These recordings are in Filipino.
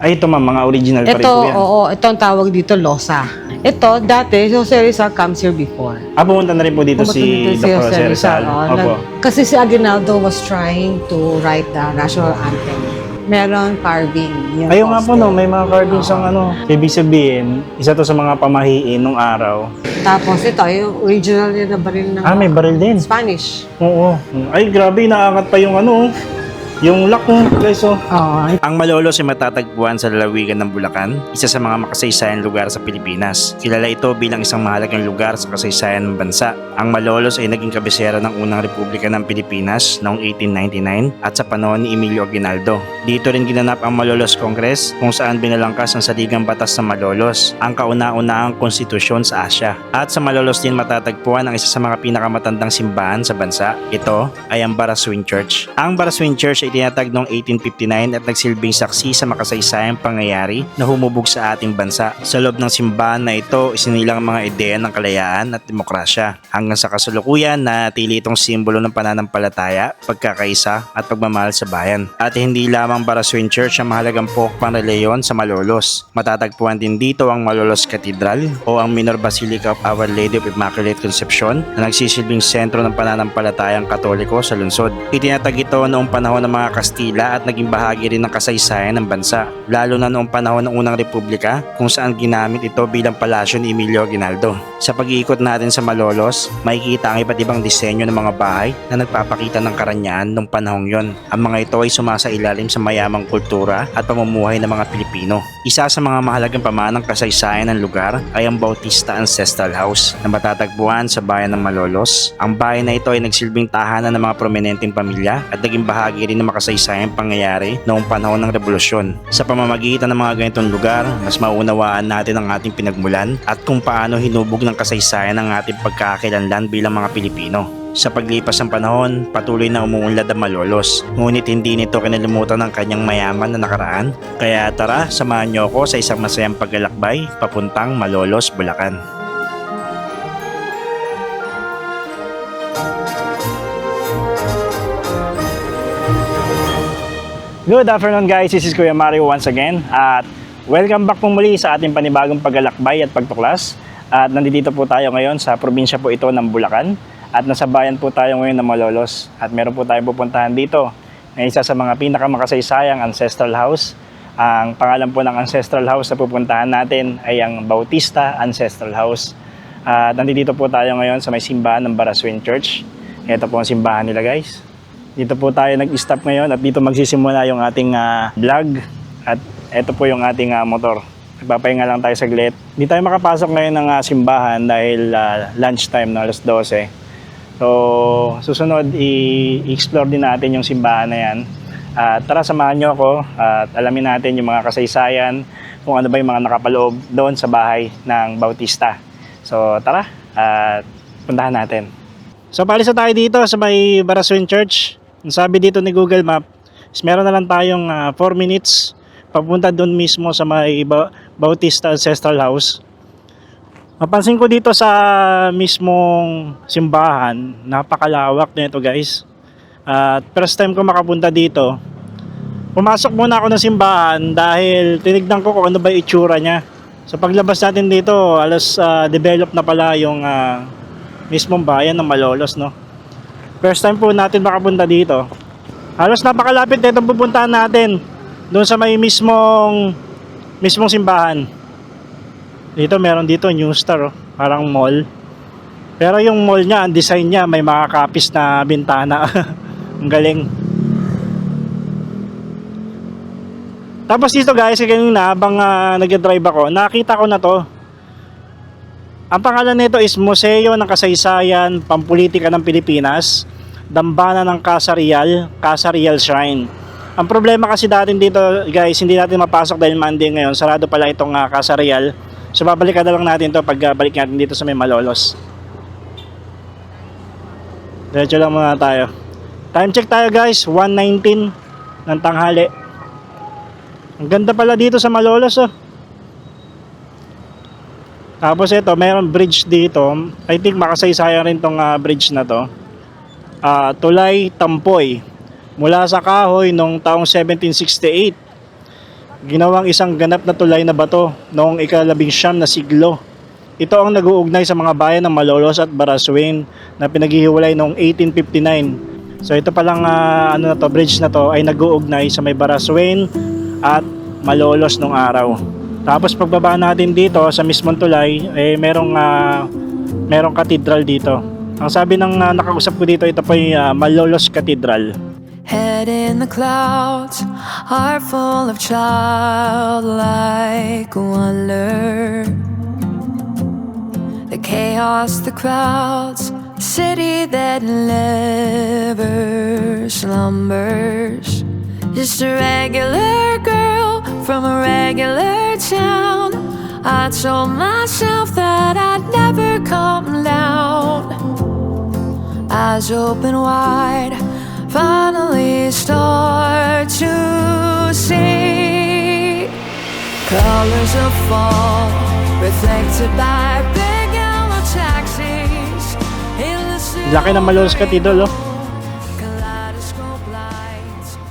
Ay, ito ma'am, mga original pa rin Ito, po yan. oo, ito ang tawag dito, Losa. Ito, dati, Jose Rizal comes here before. Pumunta na rin po dito Pumunta si dito Dr. Jose Rizal. Opo. Kasi si Aguinaldo was trying to write the national anthem. Meron carving. Yung Ayun nga po, poster. no, may mga carvings ang ano. Ibig sabihin, isa to sa mga pamahiin nung araw. Tapos ito, yung original na baril ng May baril din. Spanish. Oo. Ay, grabe, naaangat pa yung ano, yung lock mo, guys, oh. Oo. Ang Malolos ay matatagpuan sa lalawigan ng Bulacan, isa sa mga makasaysayan lugar sa Pilipinas. Kilala ito bilang isang mahalagang lugar sa kasaysayan ng bansa. Ang Malolos ay naging kabisera ng unang republika ng Pilipinas noong 1899 at sa panahon ni Emilio Aguinaldo. Dito rin ginanap ang Malolos Congress kung saan binalangkas ang saligang batas ng Malolos, ang kauna-unahang konstitusyon sa Asya. At sa Malolos din matatagpuan ang isa sa mga pinakamatandang simbahan sa bansa. Ito ay ang Baraswing Church. Ang Baraswing Church ay tinatag noong 1859 at nagsilbing saksi sa makasaysayang pangyayari na humubog sa ating bansa. Sa loob ng simbahan na ito, isinilang ang mga ideya ng kalayaan at demokrasya. Hanggang sa kasalukuyan, natili itong simbolo ng pananampalataya, pagkakaisa at pagmamahal sa bayan. At hindi lamang Baraswing Church ang mahalagang pokpang reliyon sa Malolos. Matatagpuan din dito ang Malolos Cathedral o ang Minor Basilica of Our Lady of Immaculate Conception na nagsisilbing sentro ng pananampalatayang Katoliko sa lungsod. Itinatag ito noong panahon ng mga Kastila at naging bahagi rin ng kasaysayan ng bansa, lalo na noong panahon ng Unang Republika kung saan ginamit ito bilang palasyo ni Emilio Aguinaldo. Sa pag-iikot natin sa Malolos, makikita ang iba't ibang disenyo ng mga bahay na nagpapakita ng karanyaan noong panahong yon. Ang mga ito ay sumasailalim sa mayamang kultura at pamumuhay ng mga Pilipino. Isa sa mga mahalagang pamanang kasaysayan ng lugar ay ang Bautista Ancestral House na matatagpuan sa bayan ng Malolos. Ang bahay na ito ay nagsilbing tahanan ng mga prominenteng pamilya at naging bahagi rin ng makasaysayang pangyayari noong panahon ng Revolusyon. Sa pamamagitan ng mga ganitong lugar, mas maunawaan natin ang ating pinagmulan at kung paano hinubog ng kasaysayan ang ating pagkakakilanlan bilang mga Pilipino. Sa paglipas ng panahon, patuloy na umuunlad ang Malolos, ngunit hindi nito kinalimutan ng kanyang mayaman na nakaraan. Kaya tara, samahan niyo ako sa isang masayang paglalakbay papuntang Malolos, Bulacan. Good afternoon guys, this is Kuya Mario once again at welcome back po muli sa ating panibagong paglalakbay at pagtuklas. At nandito po tayo ngayon sa probinsya po ito ng Bulacan at nasa bayan po tayo ngayon ng Malolos at meron po tayong pupuntahan dito na isa sa mga pinakamakasaysayan ancestral house. Ang pangalan po ng ancestral house na pupuntahan natin ay ang Bautista Ancestral House. At nandito po tayo ngayon sa may simbahan ng Baraswing Church. Ito po ang simbahan nila guys. Dito po tayo nag-stop ngayon at dito magsisimula yung ating vlog at ito po yung ating motor. Nagpapahinga lang tayo saglit. Hindi tayo makapasok ngayon ng simbahan dahil lunchtime na alas 12. So susunod i-explore din natin yung simbahan na yan. Tara samahan nyo ako at alamin natin yung mga kasaysayan kung ano ba yung mga nakapaloob doon sa bahay ng Bautista. So tara at puntahan natin. So palis na tayo dito sa may Baraswing Church. Ang sabi dito ni Google Map is meron na lang tayong 4 minutes papunta doon mismo sa may Bautista Ancestral House. Mapansin ko dito sa mismong simbahan, napakalawak na ito guys. At first time ko makapunta dito, pumasok muna ako ng simbahan dahil tinignan ko kung ano ba yung itsura niya. So paglabas natin dito, alas develop na pala yung mismong bayan ng Malolos, no? First time po natin makapunta dito. Halos napakalapit na itong pupuntahan natin doon sa may mismong simbahan. Dito meron dito New Star, oh, parang mall. Pero yung mall niya, ang design niya may mga kapis na bintana. Ang galing. Tapos dito guys, kanina habang nag-drive ako, nakita ko na to. Ang pangalan nito is Museo ng Kasaysayan Pampulitika ng Pilipinas, Dambana ng Casa Real Shrine. Ang problema kasi natin dito guys, hindi natin mapasok dahil Monday ngayon, sarado pala itong Casa Real. So babalikan na lang natin to pag balik natin dito sa may Malolos. Diretso lang muna tayo. Time check tayo guys, 1:19 ng tanghali. Ang ganda pala dito sa Malolos, oh. Tapos ito, mayroong bridge dito. I think makasaysayan rin tong bridge na to. Tulay Tampoy. Mula sa kahoy noong taong 1768. ginawang isang ganap na tulay na bato noong ika-19 na siglo. Ito ang nag-uugnay sa mga bayan ng Malolos at Baraswain na pinaghihiwalay noong 1859. So ito palang bridge na to ay nag-uugnay sa may Baraswain at Malolos nung araw. Tapos pagbaba natin dito sa mismong tulay, merong cathedral dito. Ang sabi ng nakausap ko dito, ito po yung Malolos Cathedral. Head in the clouds, heart full of childlike wonder. The chaos, the crowds, city that never slumbers. Just a regular girl from a regular town. I told myself that I'd never come down. Eyes open wide, finally start to see colors of fall reflected by big yellow taxis in the city. Laki ng Malolos Cathedral, oh. Kaleidoscope lights.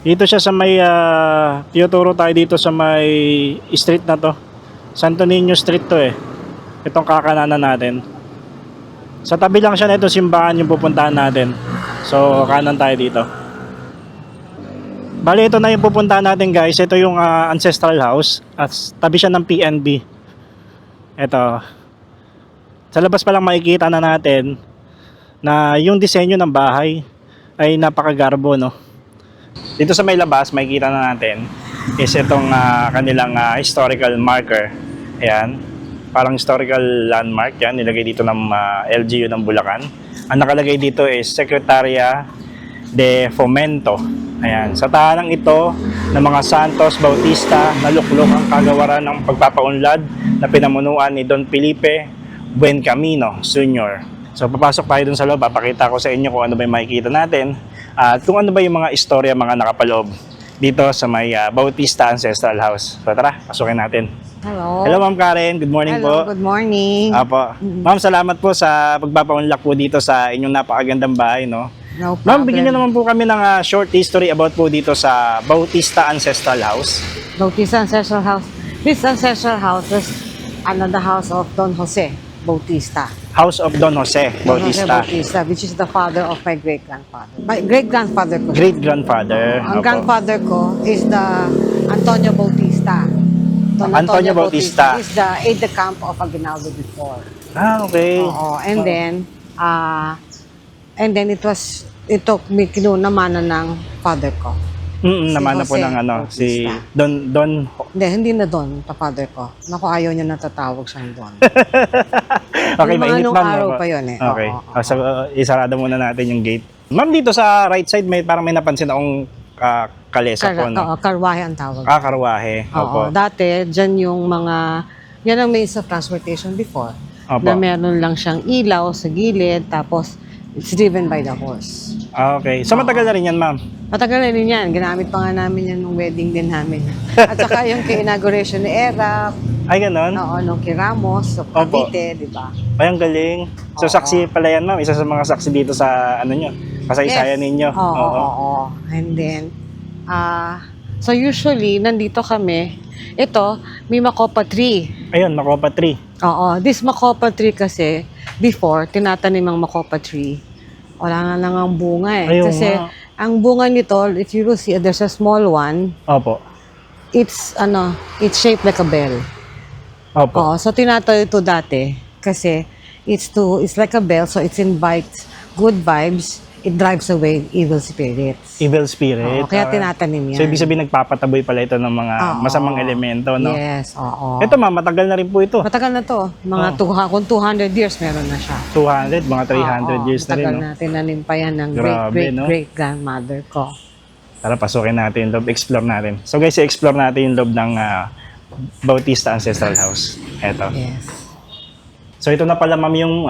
Dito siya sa may tuturo tayo dito sa may street na to. Santo Niño Street to eh. Itong kakananan natin. Sa tabi lang siya na ito simbahan yung pupuntahan natin. So kanan tayo dito. Bali ito na yung pupuntahan natin guys. Ito yung ancestral house at tabi siya ng PNB. Ito. Sa labas pa lang makikita na natin na yung disenyo ng bahay ay napakagarbo, no. Dito sa may labas makikita na natin is itong kanilang historical marker. Ayan. Parang historical landmark yan, nilagay dito ng LGU ng Bulacan. Ang nakalagay dito is Secretaria de Fomento. Ayan, sa tahanang ito ng mga Santos Bautista, naluklok ang kagawaran ng pagpapaunlad na pinamunuan ni Don Felipe Buencamino Sr. So papasok tayo dun sa loob, papakita ko sa inyo kung ano ba yung makikita natin at kung ano ba yung mga istorya, mga nakapaloob dito sa may Bautista Ancestral House. So tara, pasukin natin. Hello. Hello Ma'am Karen, good morning Hello, po. good morning. Apo. Ma'am, salamat po sa pagpapaunlak po dito sa inyong napakagandang bahay, no? No Ma'am, problem. bigyan niyo naman po kami ng short history about po dito sa Bautista Ancestral House. Bautista Ancestral House. This ancestral house is the house of Don Jose Bautista. House of Don Jose Don Jose Bautista. Bautista, which is the father of my great-grandfather. My great-grandfather ko. Great-grandfather. Ang Opo. grandfather ko is the Antonio Bautista. Don Antonio Bautista. is the aide-de-camp of Aguinaldo before. Ah, okay. Oo. And then ito may kinunamanan ng father ko. Naman na po Jose ng si Bautista. Don. Hindi na Don, pa father ko. Naku, ayaw niya natatawag siyang Don. Okay, Yung mga mainit nung ma'am. araw Opo. pa yun eh. Okay. Oo. So, isarado muna natin yung gate. Ma'am, dito sa right side parang may napansin akong kalesa po, no? Karwahe ang tawag. Karwahe. Opo. Oo, dati, dyan yung yan ang means of transportation before. Opo. Na meron lang siyang ilaw sa gilid, tapos it's driven by the horse. Okay. So, matagal na rin yan, ma'am? Matagal na rin yan. Ginamit pa nga namin yan nung wedding din namin. At saka yung kay-inauguration ni Era, Ay, ganon? nung kay Ramos, sa Opo. Cavite, di ba? Ay, ang galing. So, Oo. saksi pala yan, ma'am. Isa sa mga saksi dito sa, kasaysayan ninyo. Oo. And then, so usually, nandito kami. Ito, may Macopa tree. Ayun, Macopa tree. Oo. This Macopa tree kasi, before, tinatanim ang Macopa tree. Wala nga lang ang bunga eh. Ayun Kasi, nga. ang bunga nito, if you will see, there's a small one. Opo. It's shaped like a bell. Opo. Oo. So, tinatayo ito dati. Kasi, it's like a bell, so it invites good vibes. It drives away evil spirits. Evil spirit. Oo, kaya tinatanim yan. So, ibig sabihin, nagpapataboy pala ito ng mga Oo. masamang elemento, no? Yes, oo. Ito, ma'am, matagal na rin po ito. Matagal na to. Mga kung 200 years meron na siya. 200, mga 300 Oo, years na rin, matagal no? natin nanimpayan ng Grabe, no? great-grandmother ko. Tara, pasukin natin yung loob. Explore natin. So, guys, i-explore natin yung loob ng Bautista Ancestral House. Ito. Yes. So, ito na pala, ma'am, yung,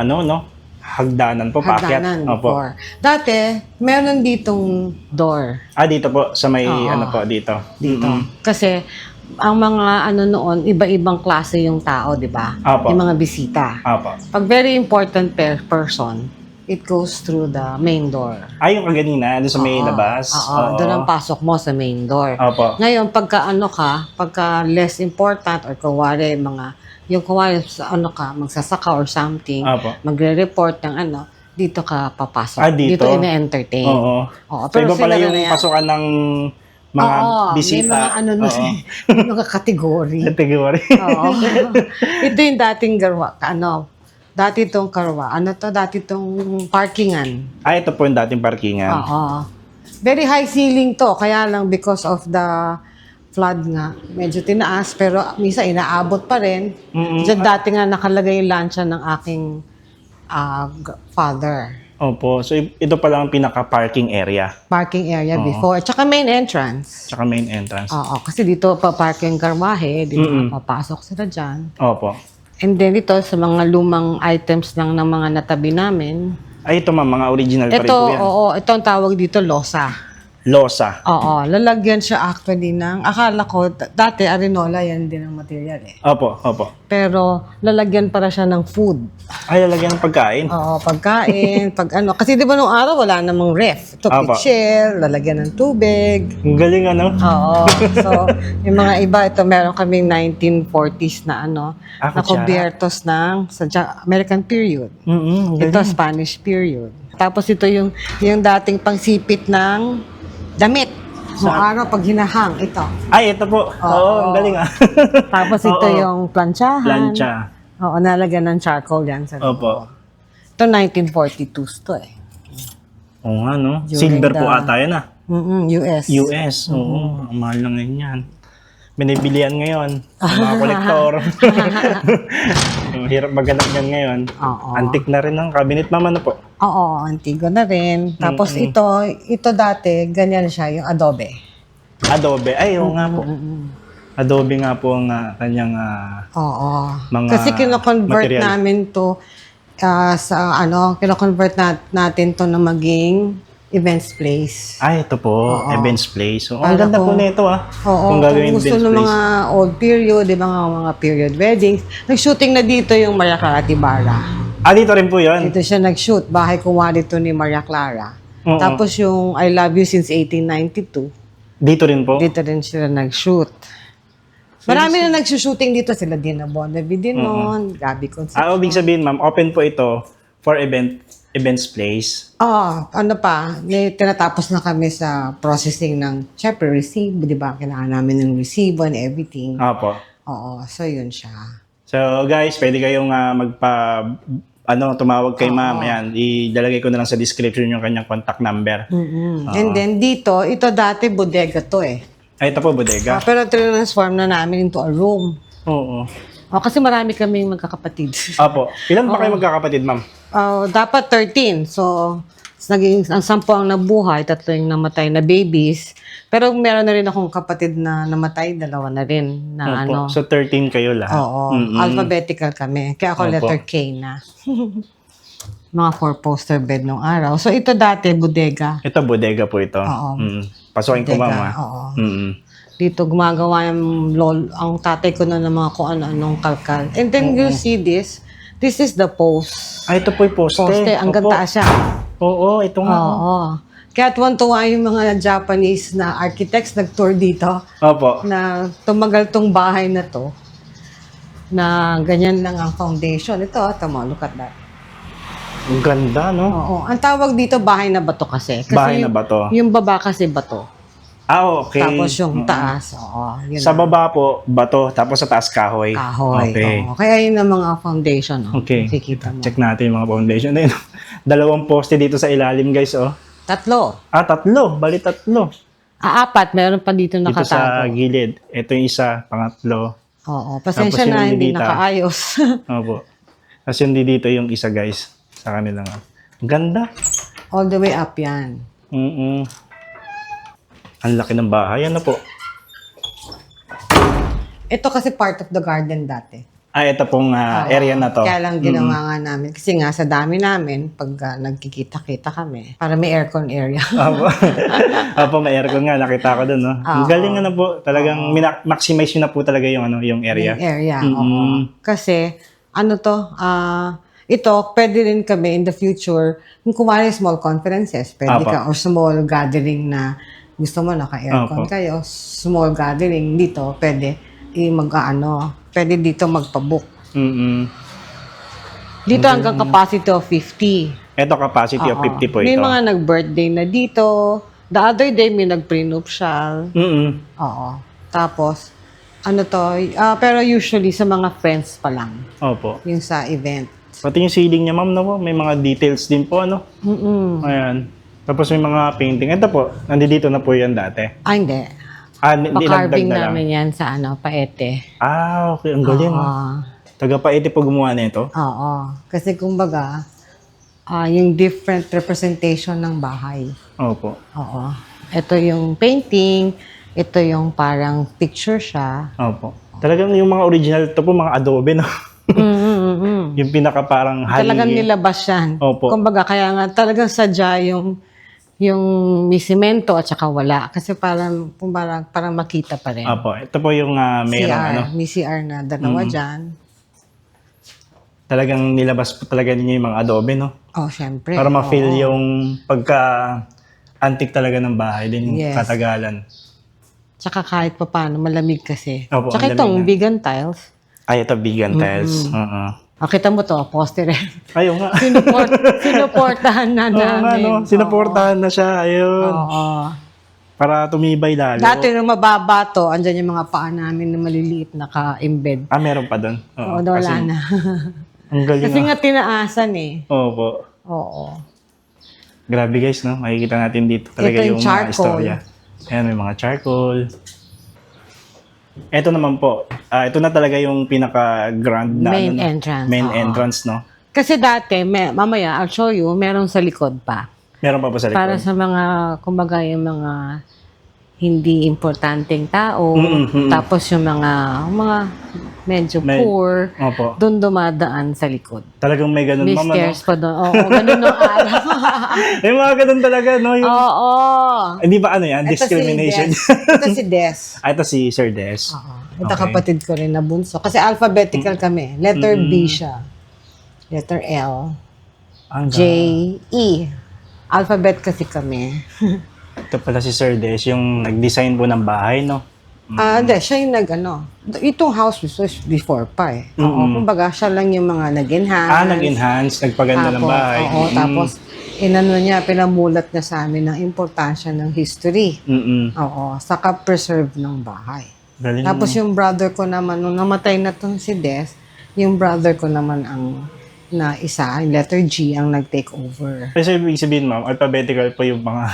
hagdanan po, paakyat. Hagdanan Opo. before. Dati, meron ditong door Dito po, sa may, Oo. dito. dito. Mm-mm. Kasi, ang mga noon, iba-ibang klase yung tao, di ba? Apo. Yung mga bisita. Opo. Pag very important person, it goes through the main door. Ay, yung kaganina, doon sa may Oo. labas. Oo, doon ang pasok mo sa main door. Opo. Ngayon, pagka less important or kuwari sa magsasaka or something, Opo. magre-report ng dito ka papasok. Ah, dito? ina-entertain. Oo. Oo, So, iba pala sila yung na yan. pasukan ng mga Oo, bisita. may mga may mga kategory. Category. Oo. Ito yung dating dati itong karwa. Dati itong parkingan. Ito po yung dating parkingan. Oo. Very high ceiling to, kaya lang because of the flood nga, medyo tinaas, pero minsan inaabot pa rin. Diyan dati nga nakalagay yung lansya ng aking father. Opo. So, ito pala ang pinaka-parking area. Parking area before. Tsaka main entrance. Tsaka main entrance. Oo, kasi dito pa parking karwahe, dito papasok sila dyan. Opo. And then ito, sa mga lumang items lang ng mga natabi namin. Ay, ito ma'am, mga original pa rin Ito, po yan. oo, ito ang tawag dito, losa. Losa. Oo, lalagyan siya actually akala ko, dati arenola yan din ang material Opo, opo. Pero lalagyan para siya ng food. Ay, lalagyan ng pagkain. Oo, pagkain, kasi di ba nung araw wala namang ref. Ito, Opo. pitcher, lalagyan ng tubig. Ang galing ano? Oo. So, yung mga iba, ito meron kaming 1940s na na kutsara. kubiertos sa American period. Ang Ito, galing. Spanish period. Tapos ito yung dating pangsipit ng damit. Noong araw, pag hinahang, ito. Ay, ito po. Oo, ang galing ah. Tapos ito Oo. yung planchahan. Plancha. Oo, nalagyan ng charcoal yan sa Opo. Ito, 1942 to Oo nga, no? During Silver po the- ata yun ah. US. US. Oo, ang mahal na ngayon yan. Binibilihan ngayon. Ang mga kolektor. Hirap maghanap yan ngayon. Oo. Antik na rin ang cabinet mama na po. Oo, antigo na rin. Tapos ito dati, ganyan siya, yung adobe. Adobe. Ay, oo nga po. Adobe nga po ang kanyang Oo. mga Kasi kino-convert material. namin to kino-convert natin to na maging events place. Ay, ito po. Events place. So, ang Para ganda po kung- nito Oo, Kung gagawin kung gusto events ng place. mga old period, di ba mga period weddings. Nag-shooting na dito yung Maria Clara Tibara. Dito rin po yun. Dito siya nag-shoot. Bahay kuwari to ni Maria Clara. Oo. Tapos yung I Love You Since 1892, Dito rin po. dito rin sila nag-shoot. Marami na nag-shooting dito. Sila Dina Bonavi din noon, Gabi Concepcion. Ibig sabihin, ma'am, open po ito for events place. May tinatapos na kami sa processing ng, syempre, receive, di ba? Kailangan namin ng receive and everything. Opo. Oo, so yun siya. So, guys, pwede kayong tumawag kay ma'am. Ayan, ilalagay ko na lang sa description yung kanyang contact number. And then dito, ito dati bodega to Ay, ito po, bodega. Pero transform na namin into a room. Oo. Kasi marami kaming magkakapatid. Opo. Ilan ba kayo magkakapatid, ma'am? Dapat 13. So, naging ang 10 ang nabuhay, 3 yung namatay na babies. Pero meron na rin akong kapatid na namatay, 2 na rin na Opo. So, 13 kayo lahat. Oo, alphabetical kami. Kaya ako Opo. letter K na. Mga 4-poster bed nung araw. So, ito dati, bodega. Ito, bodega po ito. Oo. Pasukin ko, Bodega, ma'am. oo. Dito, Dito gumagawa yung ang tatay ko na ng mga kung ano-anong kalkal. And then you see this. This is the post. Ito po yung poste. Poste, ang Opo. ganda siya. Oo, ito nga. Oo. Kaya tuwan-tuwa yung mga Japanese na architects nag-tour dito Opo. na tumagal tong bahay na to na ganyan lang ang foundation. Ito, tama, look at that. Ang ganda, no? Oo. Ang tawag dito, bahay na bato kasi. Bahay na bato. Yung baba kasi bato. Okay. Tapos yung taas, yun Sa na. baba po, bato. Tapos sa taas, kahoy. Kahoy. Okay. Oo. Kaya yun ang mga foundation. Okay. Kikita mo. Check natin yung mga foundation. Ayun. 2 poste dito sa ilalim, guys, 3. 3. Bali 3. 4. Meron pa dito Dito sa nakatago. gilid. Ito yung isa, pangatlo. Oo. Pasensya Tapos yung na, hindi dito. nakaayos. Opo. Tapos yung dito yung isa, guys. Sa kanilang. Ang ganda. All the way up yan. Ang laki ng bahay. Ano po? Ito kasi part of the garden dati. Ito pong area na to. Kaya lang ginawa nga namin. Kasi nga sa dami namin, pag nagkikita-kita kami, para may aircon area. Opo. Opo, may aircon nga. Nakita ko dun, no? Ang galing na po. Talagang maximize nyo na po talaga yung, yung area. Yung area, Mm-mm. oo. Kasi, ito, pwede rin kami in the future, kung kumari small conferences, pwede Apo. ka, or small gathering na gusto mo, naka-aircon Apo. kayo, small gathering dito, pwede, pwede dito magpabook. Mm-mm. Dito hanggang capacity of 50. Ito capacity of Oo. 50 po May ito. mga nag-birthday na dito. The other day, may nag-prenuptial. Mm-mm. Oo. Tapos, pero usually sa mga friends pa lang, Opo. yung sa event. Pati yung ceiling niya, ma'am, no? May mga details din po, ano? Mm-mm. Ayan. Tapos may mga painting. Ito po, nandito na po yan dati. Hindi. Hindi Pa-carving na lang. namin yan sa paete. Ah, okay. Ang galing. Oo. Taga-paete po gumawa na ito. Oo. Kasi kumbaga, yung different representation ng bahay. Opo. Oo. Ito yung painting, ito yung parang picture siya. Opo. Talagang yung mga original, ito po mga adobe, no? Yung pinaka parang hali. Talagang nilabas yan. Opo. Kumbaga, kaya nga talagang sadya yung may simento at saka wala. Kasi parang makita pa rin. Opo. Ito po yung mayroong May CR na dalawa dyan. talagang nilabas po talaga ninyo yung mga adobe, no? Oh, syempre. Para ma-feel Oo. yung pagka-antique talaga ng bahay din, yung Yes. katagalan. Tsaka kahit pa paano, malamig kasi. Opo, Tsaka ang itong lamig na. vegan tiles. Ay, ito, vegan tiles. Kita mo to, poste rin. Ayun nga. Sinuportahan na Oo nga, namin. no? Sinuportahan na siya. Ayun. Oo. Para tumibay lalo. Dati nung mababa to, andyan yung mga paa namin na maliliit naka-embed. Meron pa doon. Oo, wala na. Ang galing. Kasi nga tinaasan eh. Opo. Oo. Grabe guys, no? Makikita natin dito talaga Ito yung yung mga charcoal. istorya. Ayan, may mga charcoal. Ito naman po. Ito na talaga yung pinaka-grand na Main ano, no? entrance, Main oo. entrance, no? Kasi dati, mamaya, I'll show you, meron sa likod pa. Meron pa po sa likod. Para sa mga, kumbaga yung mga hindi importanteng tao, tapos yung mga medyo poor, Opo. doon dumadaan sa likod. Talagang may ganun, May mama, no? stairs pa doon. Oo, ganun nung araw. May mga ganun talaga, no? Yung, Oo. Hindi ba ano yan? Discrimination. Ito si Des. Ito si Sir Des. Oo. Ito Okay. kapatid ko rin na bunso. Kasi alphabetical kami. Letter B siya. Letter L. Ang J, E. Alphabet kasi kami. Ito pala si Sir Des, yung nag-design po ng bahay, no? Hindi, siya yung itong house was before pa eh. Oo, kumbaga, siya lang yung mga nag-enhance. Nag-enhance, nagpaganda ng bahay. Oo, tapos, pinamulat niya sa amin ng importansya ng history. Oo, saka preserve ng bahay. Galing. Tapos yung brother ko naman, nung namatay na tong si Des, yung brother ko naman ang yung letter G ang nag-take over. Kasi ibig sabihin, ma'am, alphabetical po yung mga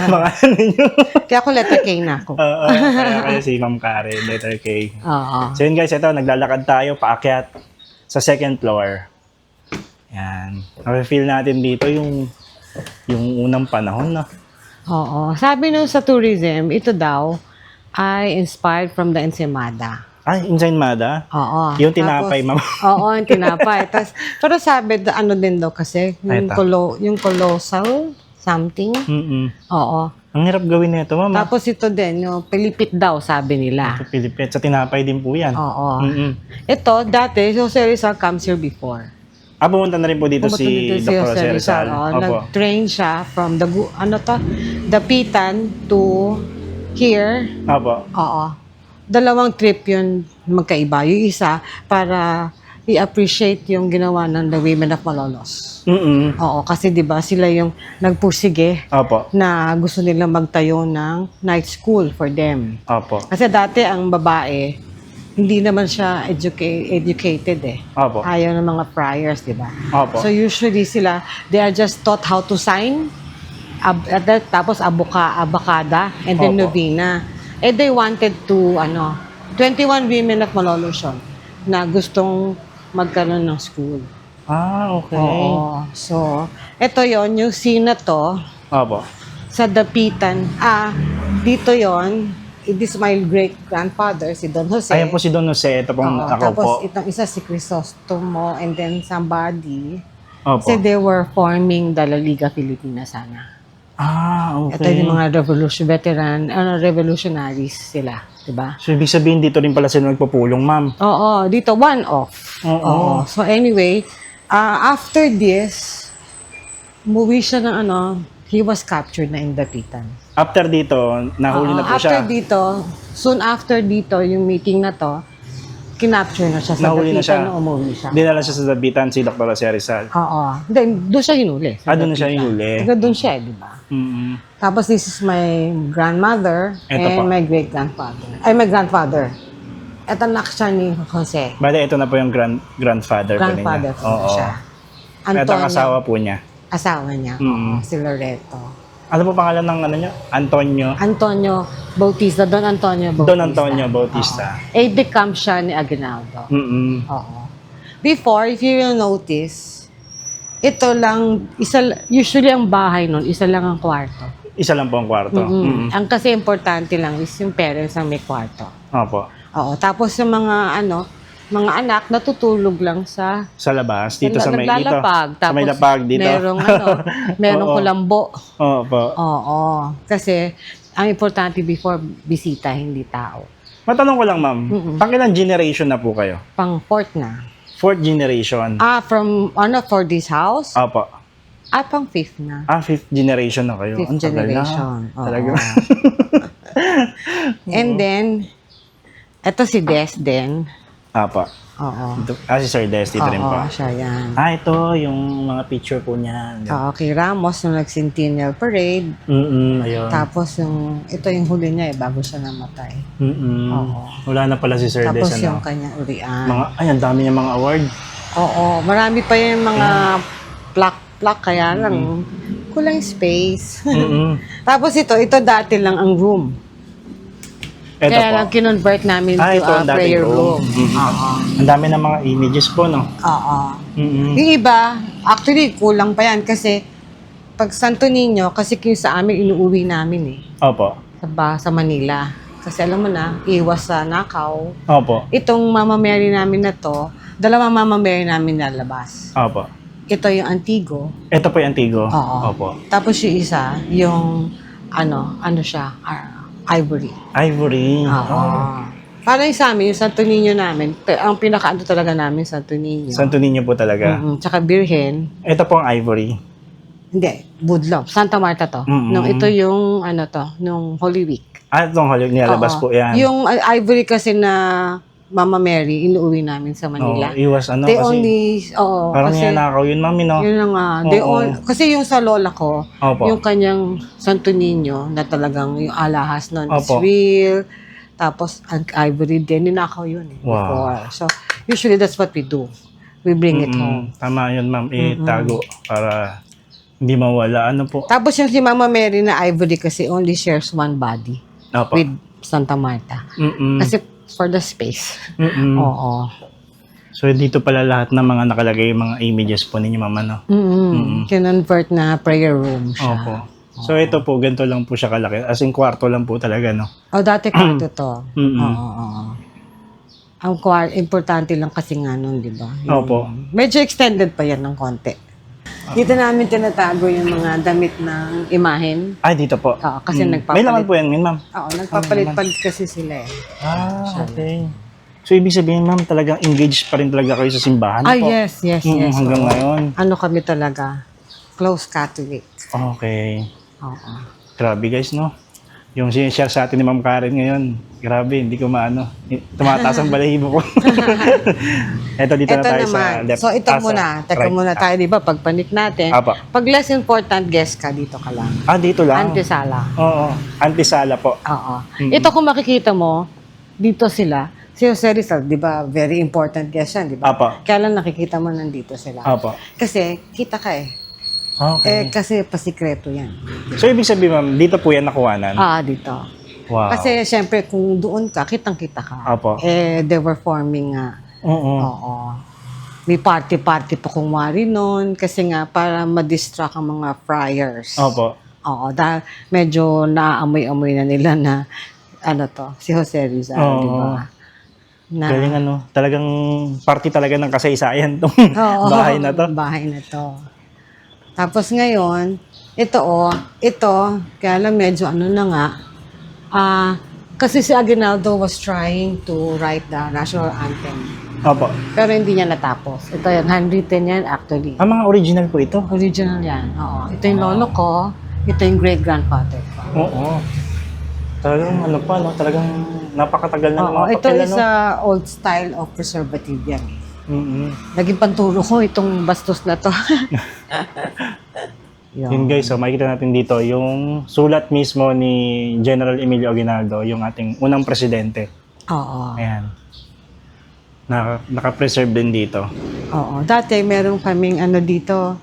mga ano nyo. Kaya ako letter K na ako. Kaya si Ma'am Karen, letter K. Oo. So yun guys, ito, naglalakad tayo paakyat sa second floor. Yan. Nafe-feel natin dito yung unang panahon, no? Oo. Sabi nung sa tourism, ito daw ay inspired from the Ensenada. Ay, Ensenada? Oo. Yung tinapay, ma'am. Oo, yung tinapay. Pero sabi, ano din daw kasi, yung colossal something. Oo. Ang hirap gawin nito, ma'am. Tapos ito din, yung pilipit daw, sabi nila. Sa Pilipit. Sa tinapay din po yan. Oo. Ito, dati, Jose Rizal comes here before. Pumunta na rin po dito Pumunta si dito Dr. Jose Rizal. Oo. Opo. Nag-train siya from Dapitan to here. Opo. Oo. Dalawang trip yun magkaiba. Yung isa, para i-appreciate yung ginawa ng the women of Malolos. Oo, kasi 'di ba sila yung nagpursige Opo. na gusto nila magtayo ng night school for them. Opo. Kasi dati ang babae hindi naman siya educated eh. Opo. Ayaw ng mga friars, 'di ba? Opo. So usually sila they are just taught how to sign tapos abakada and then Opo. novena. They wanted to 21 women of Malolos yun, na gustong magkaroon ng school. Okay. Oo. So, ito yon yung scene na to, Opo. sa Dapitan. Dito yon. This is my great-grandfather, si Don Jose. Ayan po si Don Jose. Ito pong Oo, ako tapos po. itong isa si Crisostomo and then somebody. Opo. Kasi they were forming the La Liga Filipina sana. Okay. Ito yung mga revolutionaries sila, di ba? So, ibig sabihin dito rin pala sila nagpupulong, ma'am. Oo, dito one off. Oo. So anyway, After this, umuwi siya ng he was captured na in Dapitan. After dito, nahuli na po After siya. dito, soon after dito, yung meeting na to, kinapture na siya sa Nahuli na siya. Dapitan na umuwi siya. Dinala siya sa Dapitan, si Dr. Jose Rizal. Oo. Doon siya hinuli. sa Doon na siya Dapitan. hinuli. Taga doon siya, di ba? Mm-mm. Tapos this is my grandmother Ito and pa. my great-grandfather. Ay, my grandfather. Ito anak siya ni Jose. Bale, ito na po yung grandfather po niya. Grandfather ko Oo. siya. Ito ang asawa po niya. Asawa niya. Mm. Oo, si Loreto. Ano po pangalan ng ano niya? Antonio. Antonio Bautista. Don Antonio Bautista. Don Antonio Bautista. Oo. Become siya ni Aguinaldo. Mm-mm. Oo. Before, if you will notice, ito lang, usually ang bahay nun, isa lang ang kwarto. Isa lang po ang kwarto. Mm-mm. Ang kasi importante lang is yung parents ang may kwarto. Opo. Oo. Tapos yung mga anak natutulog lang sa Sa labas, dito sa may dito. naglalapag. Sa may lapag dito. Merong Oo. kulambo. Opo. Oo. Kasi ang importante before bisita, hindi tao. Matanong ko lang, ma'am. Pangilang generation na po kayo? Pang fourth na. Fourth generation. For this house? Opo. Pang fifth na. Fifth generation na kayo. Fifth Ang tagal na. generation. Oo. Talaga. And then, eto si Des din. Opo. Oo. Si Sir Des, dito rin po. Oo, siya yan. Ito, yung mga picture po niya. Oo, kay Ramos, nung nag-Centennial Parade. Ayun. Tapos ito yung huli niya bago siya namatay. Oo. Wala na pala si Sir Des, Tapos ano? yung kanyang urian. Ang dami niya mga award. Oo, marami pa yung mga plaque kaya lang kulang space. Tapos ito dati lang ang room. Ito Kaya po. lang kinonvert namin to Ito ang a dating prayer room. Ang dami ng mga images po, no? Oo. Mm-mm. Yung iba, actually kulang pa yan kasi pag Santo Niño, kasi yung sa amin inuuwi namin Opo. sa Manila. Kasi alam mo na, iwas sa nakaw. Opo. Itong Mama Mary namin na to, dalawang Mama Mary namin nalabas. Opo. Ito yung Antigo. Ito po yung Antigo. Oo. Opo. Tapos yung isa, yung ano siya, Ivory. Ivory. Oo. Parang sa amin, yung Santo Niño namin, ang pinaka-ano talaga namin, Santo Niño. Santo Niño po talaga. Tsaka Birhen. Ito po ang Ivory. Hindi, Budlong. Santa Marta to. Nung ito yung, nung Holy Week. Itong halik nilalabas Oo. po yan. Yung Ivory kasi na Mama Mary, inuuwi namin sa Manila. Iwas They kasi only, parang kasi, nanakaw yun, mami, no? yun na nga. Kasi yung sa lola ko, Opo. yung kanyang Santo Niño, na talagang yung alahas nun is Opo. real. Tapos, ang Ivory din, ninakaw yun Wow. before. So, usually that's what we do. We bring it home. Tama yun, ma'am. Itago para hindi mawala. Ano po? Tapos yung si Mama Mary na Ivory kasi only shares one body Opo. with Santa Marta. Kasi for the space. Oo. So, dito pala lahat ng mga nakalagay yung mga images po ninyo, mama, no? Kinonvert na prayer room siya. Opo. So, ito po, ganito lang po siya kalaki. As in, kwarto lang po talaga, no? Dati kwarto to. Mm-mm. Oo. Ang importante lang kasi nga nun, di ba? Opo. Medyo extended pa yan ng konti. Dito namin tinatago yung mga damit ng imahen. Ay, dito po. Oo, kasi May nagpapalit. laman po yan, ma'am. Oo, nagpapalit-palit kasi sila eh. Okay. So, ibig sabihin, ma'am, talagang engaged pa rin talaga kayo sa simbahan po? Yes. Hanggang Oo. ngayon. Ano kami talaga? Close Catholic. Okay. Oo. Grabe, guys, no? Yung sinishare sa atin ni Ma'am Karen ngayon, grabe, hindi ko maano. Tumataas ang balahibo ko. Ito, dito na Ito tayo naman. sa left. So, ito muna. Teka muna tayo, di ba? Pagpanik natin. Apa. Pag less important guest ka, dito ka lang. Dito lang. Antisala. Oo. Antisala po. Oo. Ito kung makikita mo, dito sila. Si Jose Rizal, di ba? Very important guest yan, di ba? Apa. Kaya lang nakikita mo nandito sila. Apa. Kasi, kita ka eh. Okay. Kasi pasikreto yan. So, ibig sabihin, ma'am, dito po yan nakuhanan? Dito. Wow. Kasi, syempre, kung doon ka, kitang-kita ka. Apo. They were forming nga. Oo. Oo. May party-party pa kung wari noon kasi nga para ma-distract ang mga friars. Opo. Oo, dahil medyo naaamoy-amoy na nila na si Jose Rizal, Oo. di ba? Galing talagang party talaga ng kasaysayan tong Oo, bahay na to. Bahay na to. Tapos ngayon, ito, kaya lang medyo na nga, kasi si Aguinaldo was trying to write the national anthem Opo. Pero hindi niya natapos. Ito yan, handwritten yan actually. Ang mga original po ito. Original yan, oo. Ito yung lolo ko, ito yung great-grandfather ko. Oo. Talagang ano pa, no? Talagang napakatagal na ng Oo, mga ito papel, is ano? a old style of preservative yan. Naging panturo ko itong bastos na to. Yun guys, so makikita natin dito yung sulat mismo ni General Emilio Aguinaldo, yung ating unang presidente. Oo. Ayan. Naka-preserve din dito. Oo. Dati meron kaming ano dito,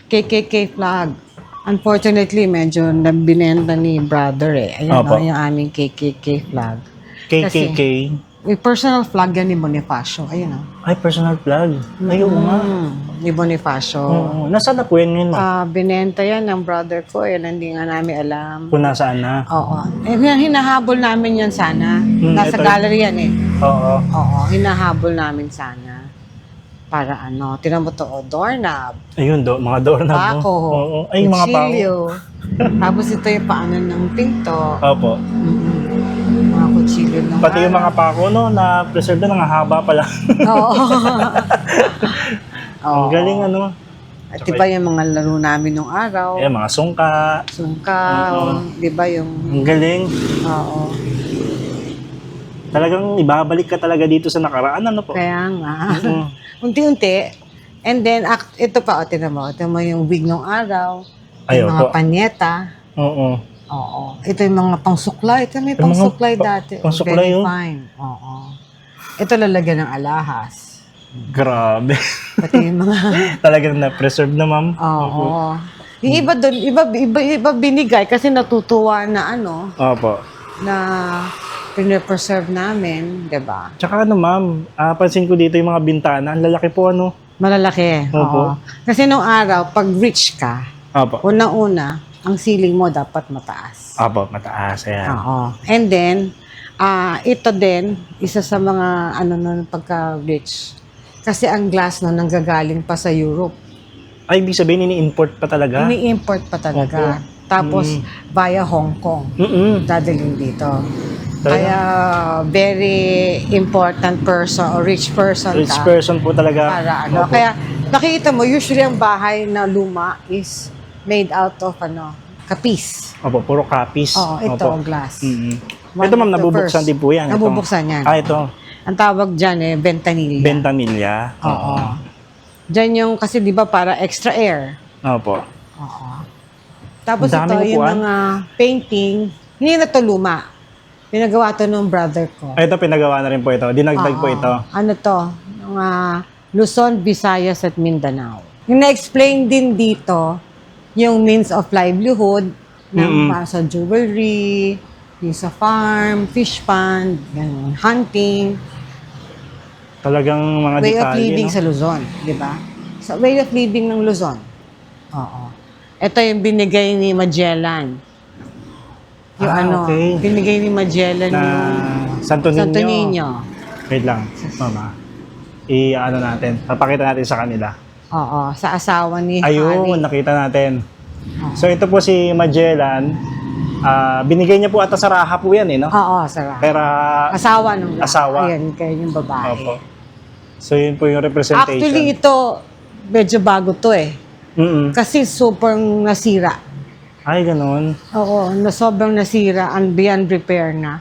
KKK flag. Unfortunately, medyo nabinenta ni brother eh. Ayan Opo. yung aming KKK flag. KKK. May personal flag yan ni Bonifacio. Ayun o. Ay, personal flag. Ay, oo nga. Ni Bonifacio. Oo. Nasaan na po yan ngayon, ma? Binenta yan ng brother ko. Hindi nga namin alam. Kung nasaan na. Oo. Hinahabol namin yan sana. Nasa ito- gallery yan eh. Oo. Oo. Hinahabol namin sana. Para ano. Tinan mo to. Doorknob. Ayun, mga doorknob. no? Pako. Oo. Ay, mga pako. Kutsilyo. Tapos ito yung paanan ng pinto. Opo. Mga kutsilyo ng Pati yung mga pako, no, na preserve na, haba pala. Oo. Ang galing, ano. At diba yung mga laro namin nung araw? Ayan, mga sungka. Sungka, diba yung... Ang galing. Oo. Talagang ibabalik ka talaga dito sa nakaraan, ano po? Kaya nga. Mm. Unti-unti. And then, ito pa, tinan mo. Ito mo yung wig nung araw. Ay, Yung mga opo. panyeta. Oo. Oo. Ito yung mga pangsuklay. Ito may Yung mga pangsuklay dati. pangsuklay, Very oh. fine. Oo. Ito lalagyan ng alahas. Grabe. Pati yung mga... Talagang na-preserve na, ma'am. Oo. Yung iba doon, iba binigay kasi natutuwa na ano, Opo. na pine-preserve namin, 'di ba? Tsaka ano, ma'am, pansin ko dito yung mga bintana. Ang lalaki po, ano? Malalaki. Opo. Oo. Kasi nung araw, pag rich ka, Opo. unang-una, ang ceiling mo dapat mataas. Opo, mataas. Ayan. Oo. And then, ito din, isa sa mga ano nun pagka-rich. Kasi ang glass nun nanggagaling pa sa Europe. Ay, ibig sabihin, ini-import pa talaga? Ini-import pa talaga. Tapos, via Hong Kong. Dadalhin dito. Kaya, very important person or rich person Rich ka. person po talaga. Para ano. Opo. Kaya, nakikita mo, usually ang bahay na luma is made out of kapis. Opo, puro copies. Oo, ito, Opo. glass. Mm-hmm. One Ito, ma'am, of the nabubuksan first. din po yan. Ito. Nabubuksan yan. Ito. Ang tawag dyan ventanilla. Ventanilla. Oo. Dyan yung, kasi di ba para extra air. Opo. Oo. Tapos Ang ito, daming yung upuan. mga painting, hindi na to luma. Pinagawa to ng brother ko. Ito, pinagawa na rin po ito. Dinagdag po Oo. ito. Ano to? Mga Luzon, Visayas at Mindanao. Yung na-explain din dito, yung means of livelihood, ng sa jewelry, yung sa farm, fish pond, ganun, hunting, Talagang mga way of detalye, living no? sa Luzon, di ba? Sa way of living ng Luzon. Oo. Ito yung binigay ni Magellan. Yung okay. binigay ni Magellan Na yung Santo Niño. Santo Niño. Wait lang, mama. I-ano natin. Papakita natin sa kanila. Oo, sa asawa ni Ayun, Hari. nakita natin. So ito po si Magellan. Binigay niya po ata sa Raha po yan, eh, no? Oo, sarap. Pera... Asawa nung Asawa. Ayan, kayo yung babae. Opo. So yun po yung representation. Actually, ito, medyo bago to eh. Mm-mm. Kasi super nasira. Ay, ganun. Oo, na sobrang nasira and beyond repair na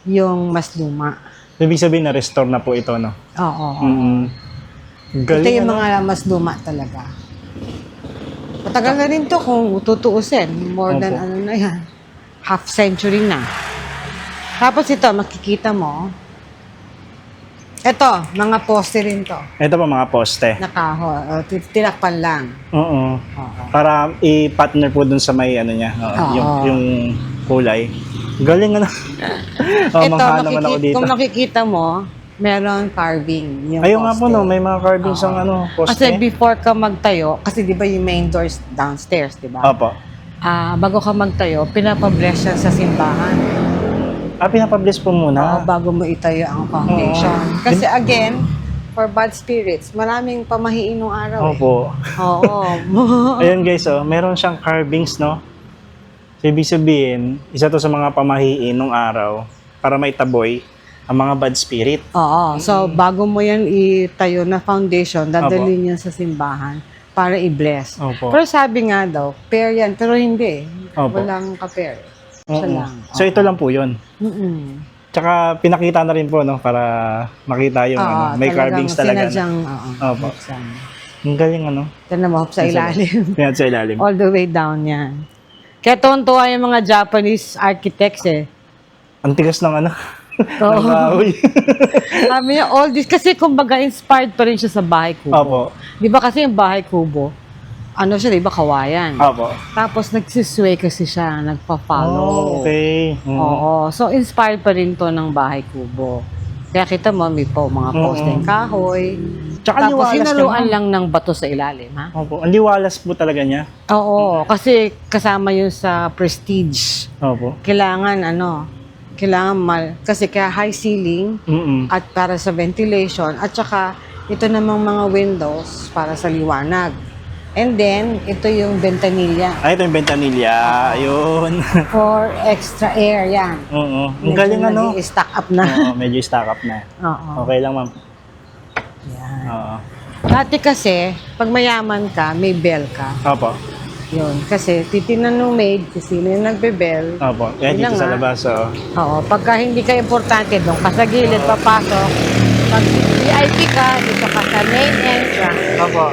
yung mas luma. Ibig sabihin na restore na po ito, no? Oo. Mm-mm. Ito Galing, yung ano? mga mas luma talaga. Matagal na rin to kung tutuusin. More than Opo. ano na yan. Half century na. Tapos ito, makikita mo. Ito, mga poste rin to. Ito po mga poste. Nakaho. Tinakpan lang. Oo. Oo. Para i-partner po dun sa may ano niya, Oo. yung kulay. Galing, ano? Ito, mangha naman ako dito. kung makikita mo, meron carving. Yung Ayun nga po, poste. no, may mga carvings ang ano, poste. Kasi before ka magtayo, kasi di ba yung main doors downstairs, di ba? Opo. Bago ka magtayo, pinapabless yan sa simbahan. Pinapabless po Oo, muna. bago mo itayo ang foundation. Oo. Kasi again, for bad spirits, maraming pamahiin nung araw Opo. Oo. Ayun guys, oh, meron siyang carvings, no? So, ibig sabihin, isa to sa mga pamahiin nung araw para maitaboy ang mga bad spirit. Oo. So, bago mo yan itayo na foundation, dadalhin yan sa simbahan para i-bless. Opo. Pero sabi nga daw, pair yan. Pero hindi. Opo. Walang ka-pair. Siya Oo. lang. So ito lang po 'yun. Mm-mm. Tsaka pinakita na rin po no para makita yung ano, may carvings talaga. Sinadyang, Opo. Ang galing ano. Tignan mo, sa ilalim. Pinat sa ilalim. All the way down yan. Kaya tuwan-tuwa yung mga Japanese architects eh. Ang tigas ng ano. Oo. ng kahoy. Sabi niya, all this, kasi kumbaga inspired pa rin siya sa bahay kubo. Opo. Di ba kasi yung bahay kubo, ano siya, di ba, kawayan. Opo. Tapos nagsisway kasi siya, nagpa-follow. Okay. Oo. So, inspired pa rin to ng bahay kubo. Kaya kita mo, may po mga posteng kahoy. Tsaka Tapos liwalas hinaluan naman. lang ng bato sa ilalim, ha? Opo. Ang liwalas po talaga niya. Oo, kasi kasama yun sa prestige. Opo. Kailangan kasi kaya high ceiling at para sa ventilation at saka ito namang mga windows para sa liwanag. And then, ito yung ventanilla Ay, ito yung ventanilla. Ayun. for extra air, yan. Oo. Ang galing ano. Stack up na. Oo, medyo stack up na. Oo. Okay lang, ma'am. Yan. Oo. Dati kasi, pag mayaman ka, may bell ka. Opo. Yun. Kasi titinan ng maid kung sino yung nagbe-bell. Opo. Yan Yun dito lang, sa ah. labas. Oo. Oo. Pagka hindi ka importante, doon ka sa gilid, papasok. Pag VIP ka, dito ka sa main entrance. Opo.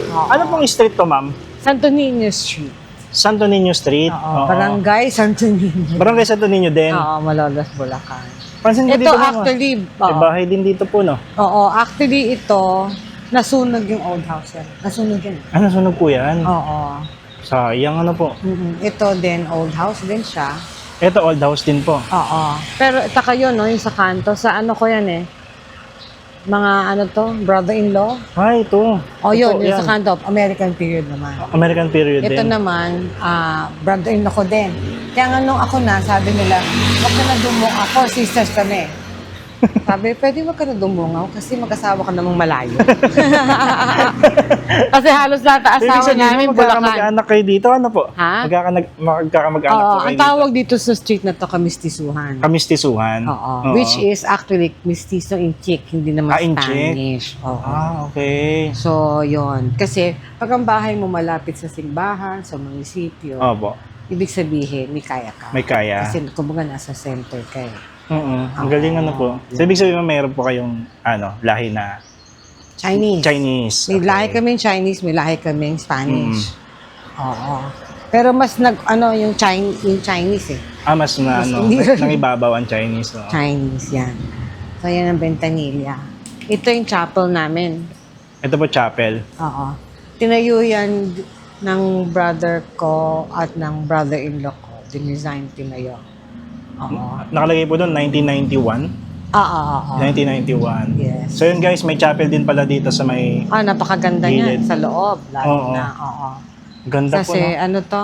Oo. Ano pong street to, ma'am? Santo Niño Street. Santo Niño Street. Oo. Barangay Santo Niño. Barangay Santo Niño din. Oo, Malolos, Bulacan. Pansin ko Ito dito, ma'am, actually, may bahay din dito po, no? oo, actually ito, nasunog yung old house yan. Nasunog yan. Ah, nasunog po yan. Oo. Sayang ano po. Ito din, old house din siya. Ito, old house din po. Oo. Pero taka yun, no, yung sa kanto, sa ano ko yan eh. Mga ano to, brother-in-law. Ay, ito. O yun, Ito, yung yan. sa kanto, American period naman. American period Ito din. naman, brother-in-law ko din. Kaya nga nung ako na, sabi nila, wag ka na dumong ako, sisters kami. Sabi, pwede wag ka na dumungaw kasi mag-asawa ka namang malayo. Kasi halos lahat ang Ibig asawa sabihin, namin, Bulacan. magkakamag-anak kayo dito, ano po? Ha? Magkakamag-anak Oo, po ang kayo dito. tawag dito sa street na to, kamistisuhan. Kamistisuhan. Oo. Which is actually mistiso in chick, hindi naman in chick? Spanish. Oo. Ah, okay. So, yon. Kasi, pag ang bahay mo malapit sa simbahan, sa munisipyo, Opo. ibig sabihin, may kaya ka. May kaya. Kasi, kumbaga, nasa center ka eh. Ang galing ano po. So, ibig sabihin, mayroon po kayong, lahi na Chinese. Chinese. May lahi kaming Chinese, may lahi kaming Spanish. Oo. Pero mas yung Chinese eh. Ah, mas na, Mas hindi- nangibabaw ang Chinese. No? Chinese yan. So, yan ang ventanilla. Ito yung chapel namin. Ito po, chapel. Oo. Tinayo yan ng brother ko at ng brother-in-law ko. Dinisign, tinayo. Oo. Nakalagay po doon, 1991. Oo. 1991. Yes. So yun guys, may chapel din pala dito sa may Napakaganda Gilid. niyan sa loob. Lalo Oo. na. Oo. ganda po. Kasi No? ano to,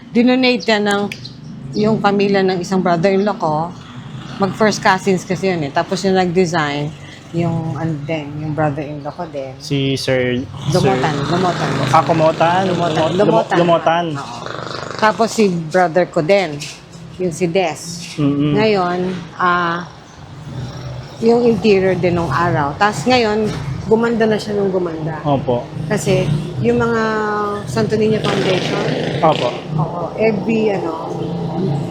dinonate yan ng yung pamilya ng isang brother-in-law ko. Mag-first cousins kasi yun eh. Tapos yung nag-design, yung yung brother-in-law ko din. Si Sir... Lumotan. Kumotan. Lumotan. Oo. Tapos si brother ko din, yung si Des. Mm-mm. Ngayon, yung interior din nung araw. Tapos ngayon, gumanda na siya nung gumanda. Opo. Kasi yung mga Santo Niño Foundation, Opo. every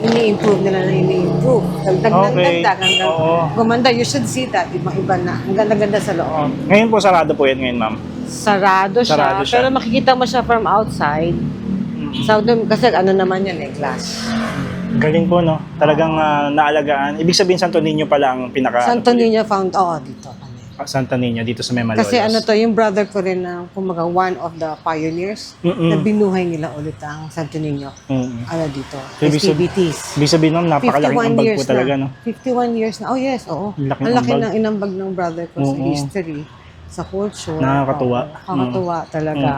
ini-improve nila na ini-improve. Dagdag Okay. hanggang Oo. gumanda. You should see that. Iba na. Ang ganda-ganda sa loob. Ngayon po, sarado po yan ngayon, ma'am. Sarado siya, Sarado siya. pero makikita mo siya from outside. So, kasi naman yan eh, glass. Galing po, no? Talagang naalagaan. Ibig sabihin, Santo Niño pala ang pinaka... Santo Niño dito kami. Santo Niño, dito sa may Malolos. Kasi yung brother ko rin na, kumaga, one of the pioneers na binuhay nila ulit ang Santo Niño. Dito. Ibig Festivities. Ibig sabihin, ma'am, napakalaking 51 ambag years po talaga, na. no? 51 years na. Oh, yes. Oo. Laking Ang laki ambag. ng inambag ng brother ko sa Oo. history, sa culture. Nakakatuwa. Oo, nakakatuwa talaga.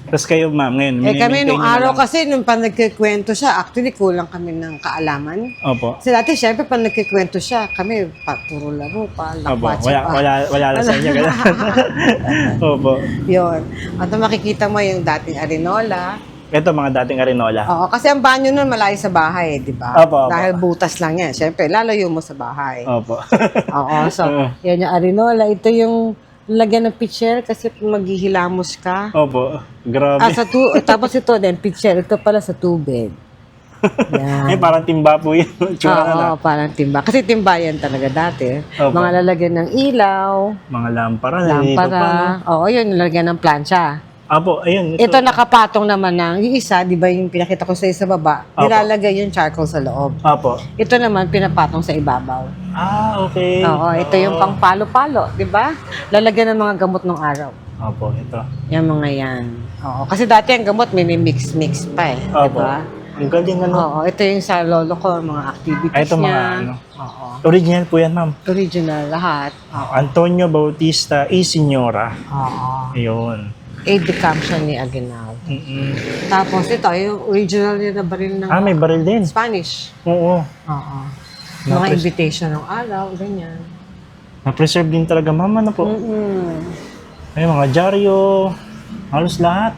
Tapos kayo, ma'am, ngayon, Kami nung nyo na araw lang. kasi, nung pa nagkikwento siya, actually kulang kami ng kaalaman. Opo. Kasi dati, syempre, pag nagkikwento siya, kami, puro laro pa, Opo. lakwatsa pa. Wala na sa inyo. Ganun. Opo. Yun. At makikita mo yung dating Arinola, Ito, mga dating arenola. Oo, kasi ang banyo nun malayo sa bahay, di ba? Opo, opo. Dahil butas lang yan. Siyempre, lalayo mo sa bahay. Opo. Oo, so, yan yung arenola. Ito yung lagyan ng pitcher kasi kung maghihilamos ka. Opo. Grabe. Tapos ito din, pitcher. Ito pala sa tubig. Yan. Parang timba po yun. Tsura na lang. Oo, parang timba. Kasi timba yan talaga dati. Opo. Mga lalagyan ng ilaw, Mga lampara. nandito pa, no? lampara. Oo, yun, lalagyan ng plancha. Opo, ayun. Ito nakapatong naman ng yung isa, di ba yung pinakita ko sa baba, Opo. nilalagay yung charcoal sa loob. Opo. Ito naman pinapatong sa ibabaw. Okay. Oo, ito yung pang palo-palo, di ba? Lalagyan ng mga gamot ng araw. Opo, ito. Yan mga yan. Oo, kasi dati ang gamot may mix-mix pa eh, di Opo. ba? Ang galing ano. Oo, ito yung sa lolo ko, mga activities Ito mga niya. ano. Oo. Original po yan, ma'am. Original, lahat. Antonio Bautista y Señora. Oo. Ayun. Aid de camp siya ni Aguinaldo. Mm-mm. Tapos ito, yung original yun na baril ng May baril din. Spanish. Oo. Oo. Mga invitation ng araw, ganyan. Na-preserve din talaga, ma'am. Ano po? Ay, mga dyaryo. Halos lahat.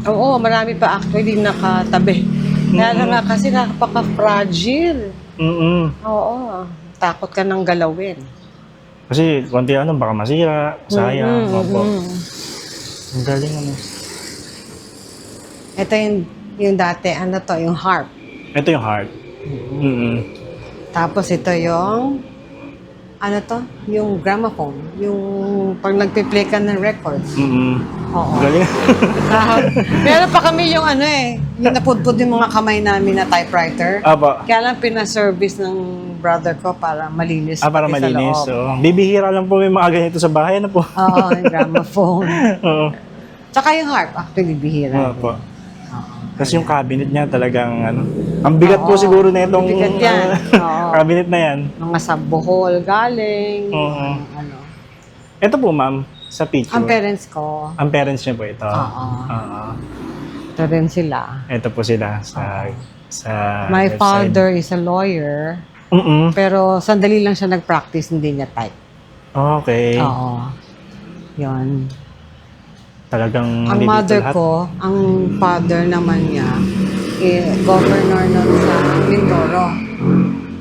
Oo, marami pa actually nakatabi. Kaya lang nga kasi napaka-fragile. Mm-mm. Oo. Takot ka nang galawin. Kasi, konti ano, baka masira. Sayang. Opo. Ang galing ano. Ito yung dati, ano to, yung harp. Ito yung heart. Mm-mm. Tapos ito yung, ano to, yung gramophone. Yung pag nagpe-play ka ng records. Mm-mm. Oo. Ang galing. Meron pa kami yung ano eh, yung napudpud yung mga kamay namin na typewriter. Opo. Kaya lang pina-service ng brother ko para malinis. Para pati sa malinis. loob. So, bibihira lang po may mga ganito sa bahay. Ano po? Oo, yung gramophone. Oo. Tsaka yung harp, actually, bihira. Opo. Kasi yung cabinet niya talagang ano. Ang bigat po siguro na itong bigat yan. Oo. cabinet na yan. Mga sa Bohol galing. Oo. Ano. Ito po ma'am, sa picture. Ang parents ko, Ang parents niya po ito. Oo. Oo. ito rin sila. Ito po sila sa My left father is a lawyer, side. Mm-mm. pero sandali lang siya nag-practice, hindi niya type. Okay. Oo. Yun. Talagang Ang nandito mother lahat. ko, ang father naman niya, governor nun sa Mindoro.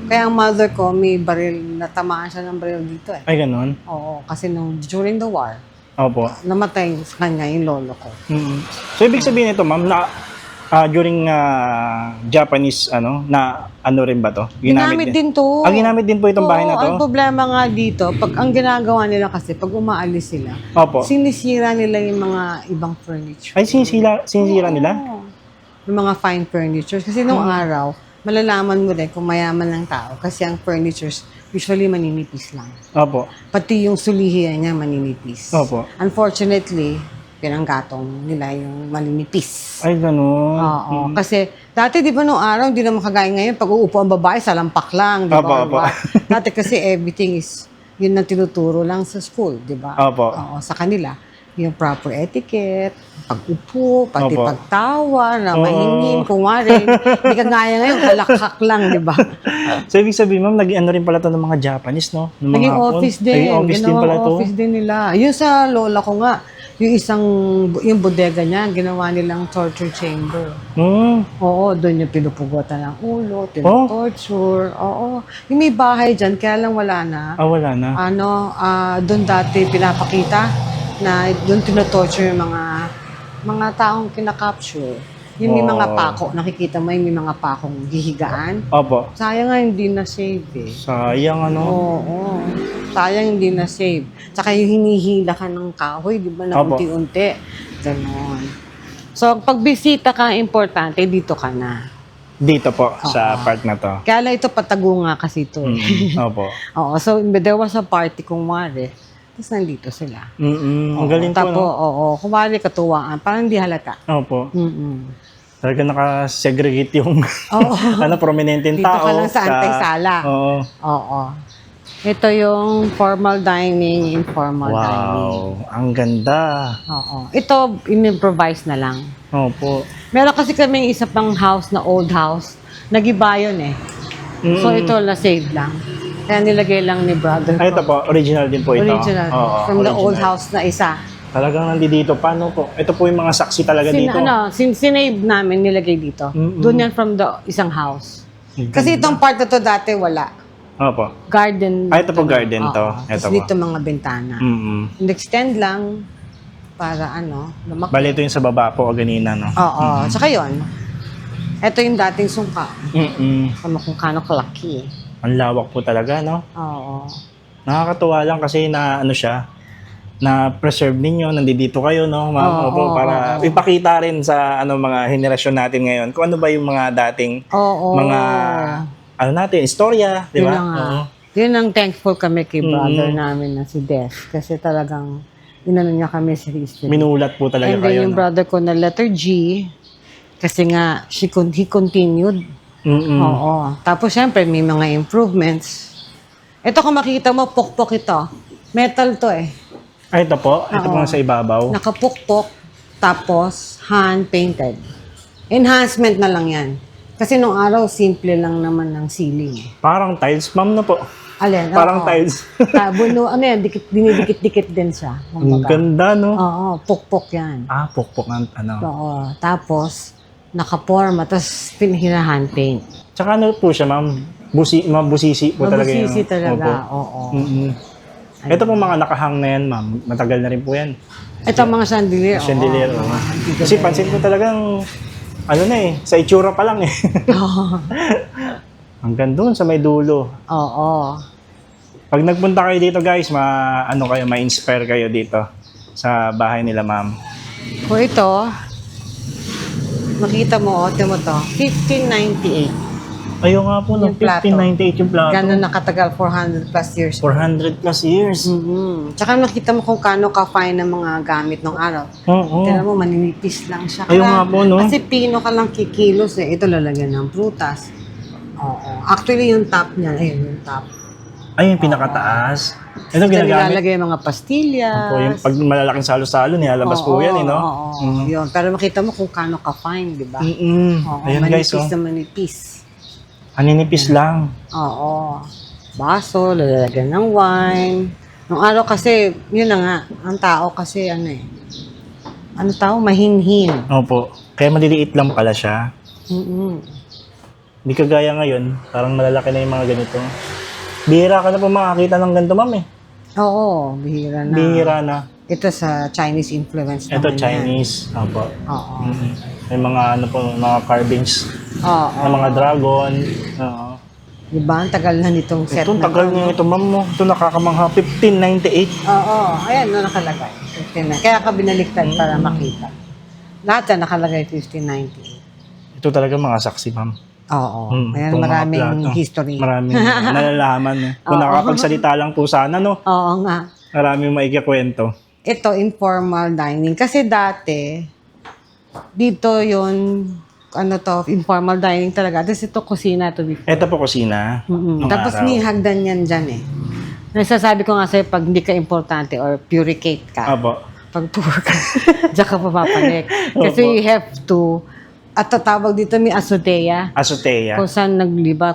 Kaya ang mother ko, may baril, natamaan siya ng baril dito eh. Ay, ganun. Oo, kasi during the war, Opo. namatay sa kanya yung lolo ko. Mm-mm. So, ibig sabihin ito, ma'am, na during Japanese, na ano rin ba to? Ginamit din to. Ginamit din po itong bahay na to? Ang problema nga dito, pag ang ginagawa nila kasi, pag umaalis sila, Opo. sinisira nila yung mga ibang furniture. Ay, sinisira nila? Oo. Yung mga fine furniture. Kasi nung araw, malalaman mo din kung mayaman ng tao kasi ang furnitures usually maninipis lang. Opo. Pati yung sulihian niya maninipis. Opo. Unfortunately, pinanggatong nila yung maninipis. Ay, ganun. Oo. Kasi dati, di ba, nung araw, hindi naman kagaya ngayon, pag uupo ang babae, sa lampak lang, di ba? Opo, opo. Dati kasi everything is, yun ang tinuturo lang sa school, di ba? Opo. Oo, sa kanila. Yung proper etiquette, pag-upo, pati Opo. pagtawa, na Oo. mahingin, kumari. Hindi ka gaya ngayon, kalakak lang, di ba? So, ibig sabihin, ma'am, naging ano rin pala to ng mga Japanese, no? Ng mga Naging Hapon. office din. Naging office din Ginawang pala to. office din nila. Yung sa lola ko nga, yung bodega niya, ginawa nilang torture chamber. Oo, doon yung pinupugotan ng ulo, tinotorture. Oo. Yung may bahay dyan, kaya lang wala na. Wala na. Doon dati pinapakita na doon tinotorture yung mga taong kinakapture. Yung may mga pako, nakikita mo yung may mga pakong gihigaan. Opo. Sayang nga hindi na-save eh. Sayang, ano? Oo. Sayang hindi na-save. Tsaka yung hinihila ka ng kahoy, di ba, na Opo. unti-unti. Ganon. So, pag bisita ka, importante, dito ka na. Dito po, sa part na to. Kaya lang ito patago nga kasi ito. Opo. Oo, so there was a party kung wari. Tapos nandito sila. Ang galing po, Tapos, no? oo, kumari katuwaan. Parang hindi halata. Opo. Mm-mm. Talaga nakasegregate yung Oo. prominenteng Dito tao. ka lang sa antay-sala. Oo. Oo. Ito yung formal dining, informal dining. Wow, ang ganda. Oo. Ito, in-improvise na lang. Opo. Meron kasi kaming isa pang house na old house. Nag-iba yun eh. So ito, na-save lang. Kaya nilagay lang ni brother ko. Ay, ito po, original din po ito. Original. Oo, From the original. old house na isa. Talagang nandito. Paano po? Ito po yung mga saksi talaga dito. Sinave namin, nilagay dito. Mm-mm. Doon yan from the isang house. Kasi itong part na to dati wala. Opo. Garden. Ito po garden to. Oo. Ito Tapos po. dito mga bintana. In-extend lang para lumaki. Bali ito yung sa baba po, ganina, no? Oo. Tsaka yun, ito yung dating sungka. Mm-mm. Kung kano kalaki. Ang lawak po talaga, no? Oo. Nakakatuwa lang kasi na ano siya, na preserve ninyo, nandito kayo, no, ma'am? Oo, Opo, para oo. ipakita rin sa mga henerasyon natin ngayon kung ano ba yung mga dating Oo. mga natin, istorya, di Yun ba? lang nga. Oo. Yun ang thankful kami kay brother Mm. namin na si Des. Kasi talagang inano niya kami sa history. Minulat po talaga And then kayo, yung no? brother ko na letter G, kasi nga, he continued. Mm-mm. Oo. Tapos syempre, may mga improvements. Ito kung makikita mo, pukpok ito. Metal to eh. Ay, ito po. Ito po Oo. nga sa ibabaw. Nakapukpok, tapos hand-painted. Enhancement na lang yan. Kasi nung araw, simple lang naman ng ceiling. Parang tiles, ma'am, na po. Alin? Parang Oo. tiles. Buno, ano yan, dinidikit-dikit din siya. Ang Kumbaga. ganda, no? Oo, pukpok yan. Ah, pukpok ang ano. Oo. Tapos, nakaporma, tapos hand paint. Tsaka ano po siya, ma'am? Mabusisi po talaga yun. Mabusisi talaga, Opo. oo. Mm-mm. Ito po mga nakahang na yan, ma'am. Matagal na rin po yan. Ito ang mga chandelier. Chandelier, oo. oo. Kasi pansin ko talagang, ano na eh, sa itsura pa lang eh. Hanggang doon sa may dulo. Oo. Pag nagpunta kayo dito guys, ma-inspire kayo dito sa bahay nila, ma'am. Kung ito, makita mo, mo to, 1598. Ayun nga po, no, Yung plato. 1598 yung plato. Gano'n nakatagal, 400 plus years. 400 plus years. Tsaka makita mo kung kano ka-fine ng mga gamit ng araw. Oo. Tignan mo, maninipis lang siya. Ayun nga po, no? Kasi pino ka lang kikilos eh. Ito lalagyan ng prutas. Oo. Actually, yung top niya, ayun yung top. Ay, yung pinakataas. Ito Ito ginagamit. nilalagay yung mga pastillas. Po, yung pag malalaking salo-salo, nilalabas po yan, eh, no? Oo. Yun. Pero makita mo kung kano ka-fine, di ba? Oo. Ayun guys, manipis oh. na manipis. Aninipis lang. Oo. Baso, lalagyan ng wine. Nung araw kasi, yun na nga, ang tao kasi mahinhin. Opo. Kaya maliliit lang pala siya. Hindi kagaya ngayon, parang malalaki na yung mga ganito. Bihira ka na po makakita ng ganito, ma'am eh. Oo, bihira na. Bihira na. Ito sa Chinese influence Ito naman Chinese. Opo. yan. Oo. May mga mga carvings Oo. ng mga dragon. Oo. Diba? Ang tagal na nitong set Ito, na tagal to, niya no? ito, ma'am mo. Ito nakakamangha. 1598. Oo. Ayan, no, nakalagay. 15. Kaya ka binaliktad para makita. Lahat yan nakalagay 1598. Ito talaga mga saksi, ma'am. Oo. Ayan, Itong mga maraming plato. history. Maraming nalalaman. Eh. Kung Oo. nakakapagsalita lang po sana, no? Oo nga. Maraming maikikwento. Ito, informal dining. Kasi dati, dito yun, informal dining talaga. Tapos ito, kusina to before. Ito po kusina. nung Tapos araw. may hagdan yan dyan eh. Nasasabi ko nga sa'yo, pag hindi ka importante or puricate ka, Opo. pag poor ka, diyan ka papapalik. Kasi Opo. you have to, at tatawag dito may azotea, Azotea. kung saan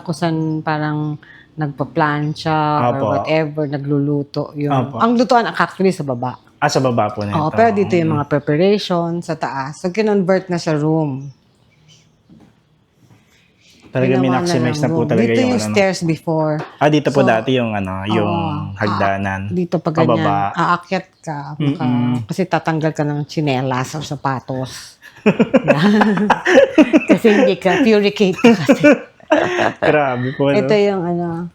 kung saan parang nagpa-plancha Opo. or whatever, nagluluto. Yun. Opo. Ang lutuan actually sa baba. Sa baba po na ito. Oo, pero dito yung mga preparation sa taas. So, kinonvert na sa room. Talaga Ginawa na minaximize ng na po room. talaga Dito yung yung ano. stairs before. Dito po So, dati yung yung hagdanan. Dito pa ganyan. Pababa. Aakyat ka. Kasi tatanggal ka ng tsinelas o sapatos. Kasi hindi ka. Puricate ka kasi. Grabe po. Ito No? yung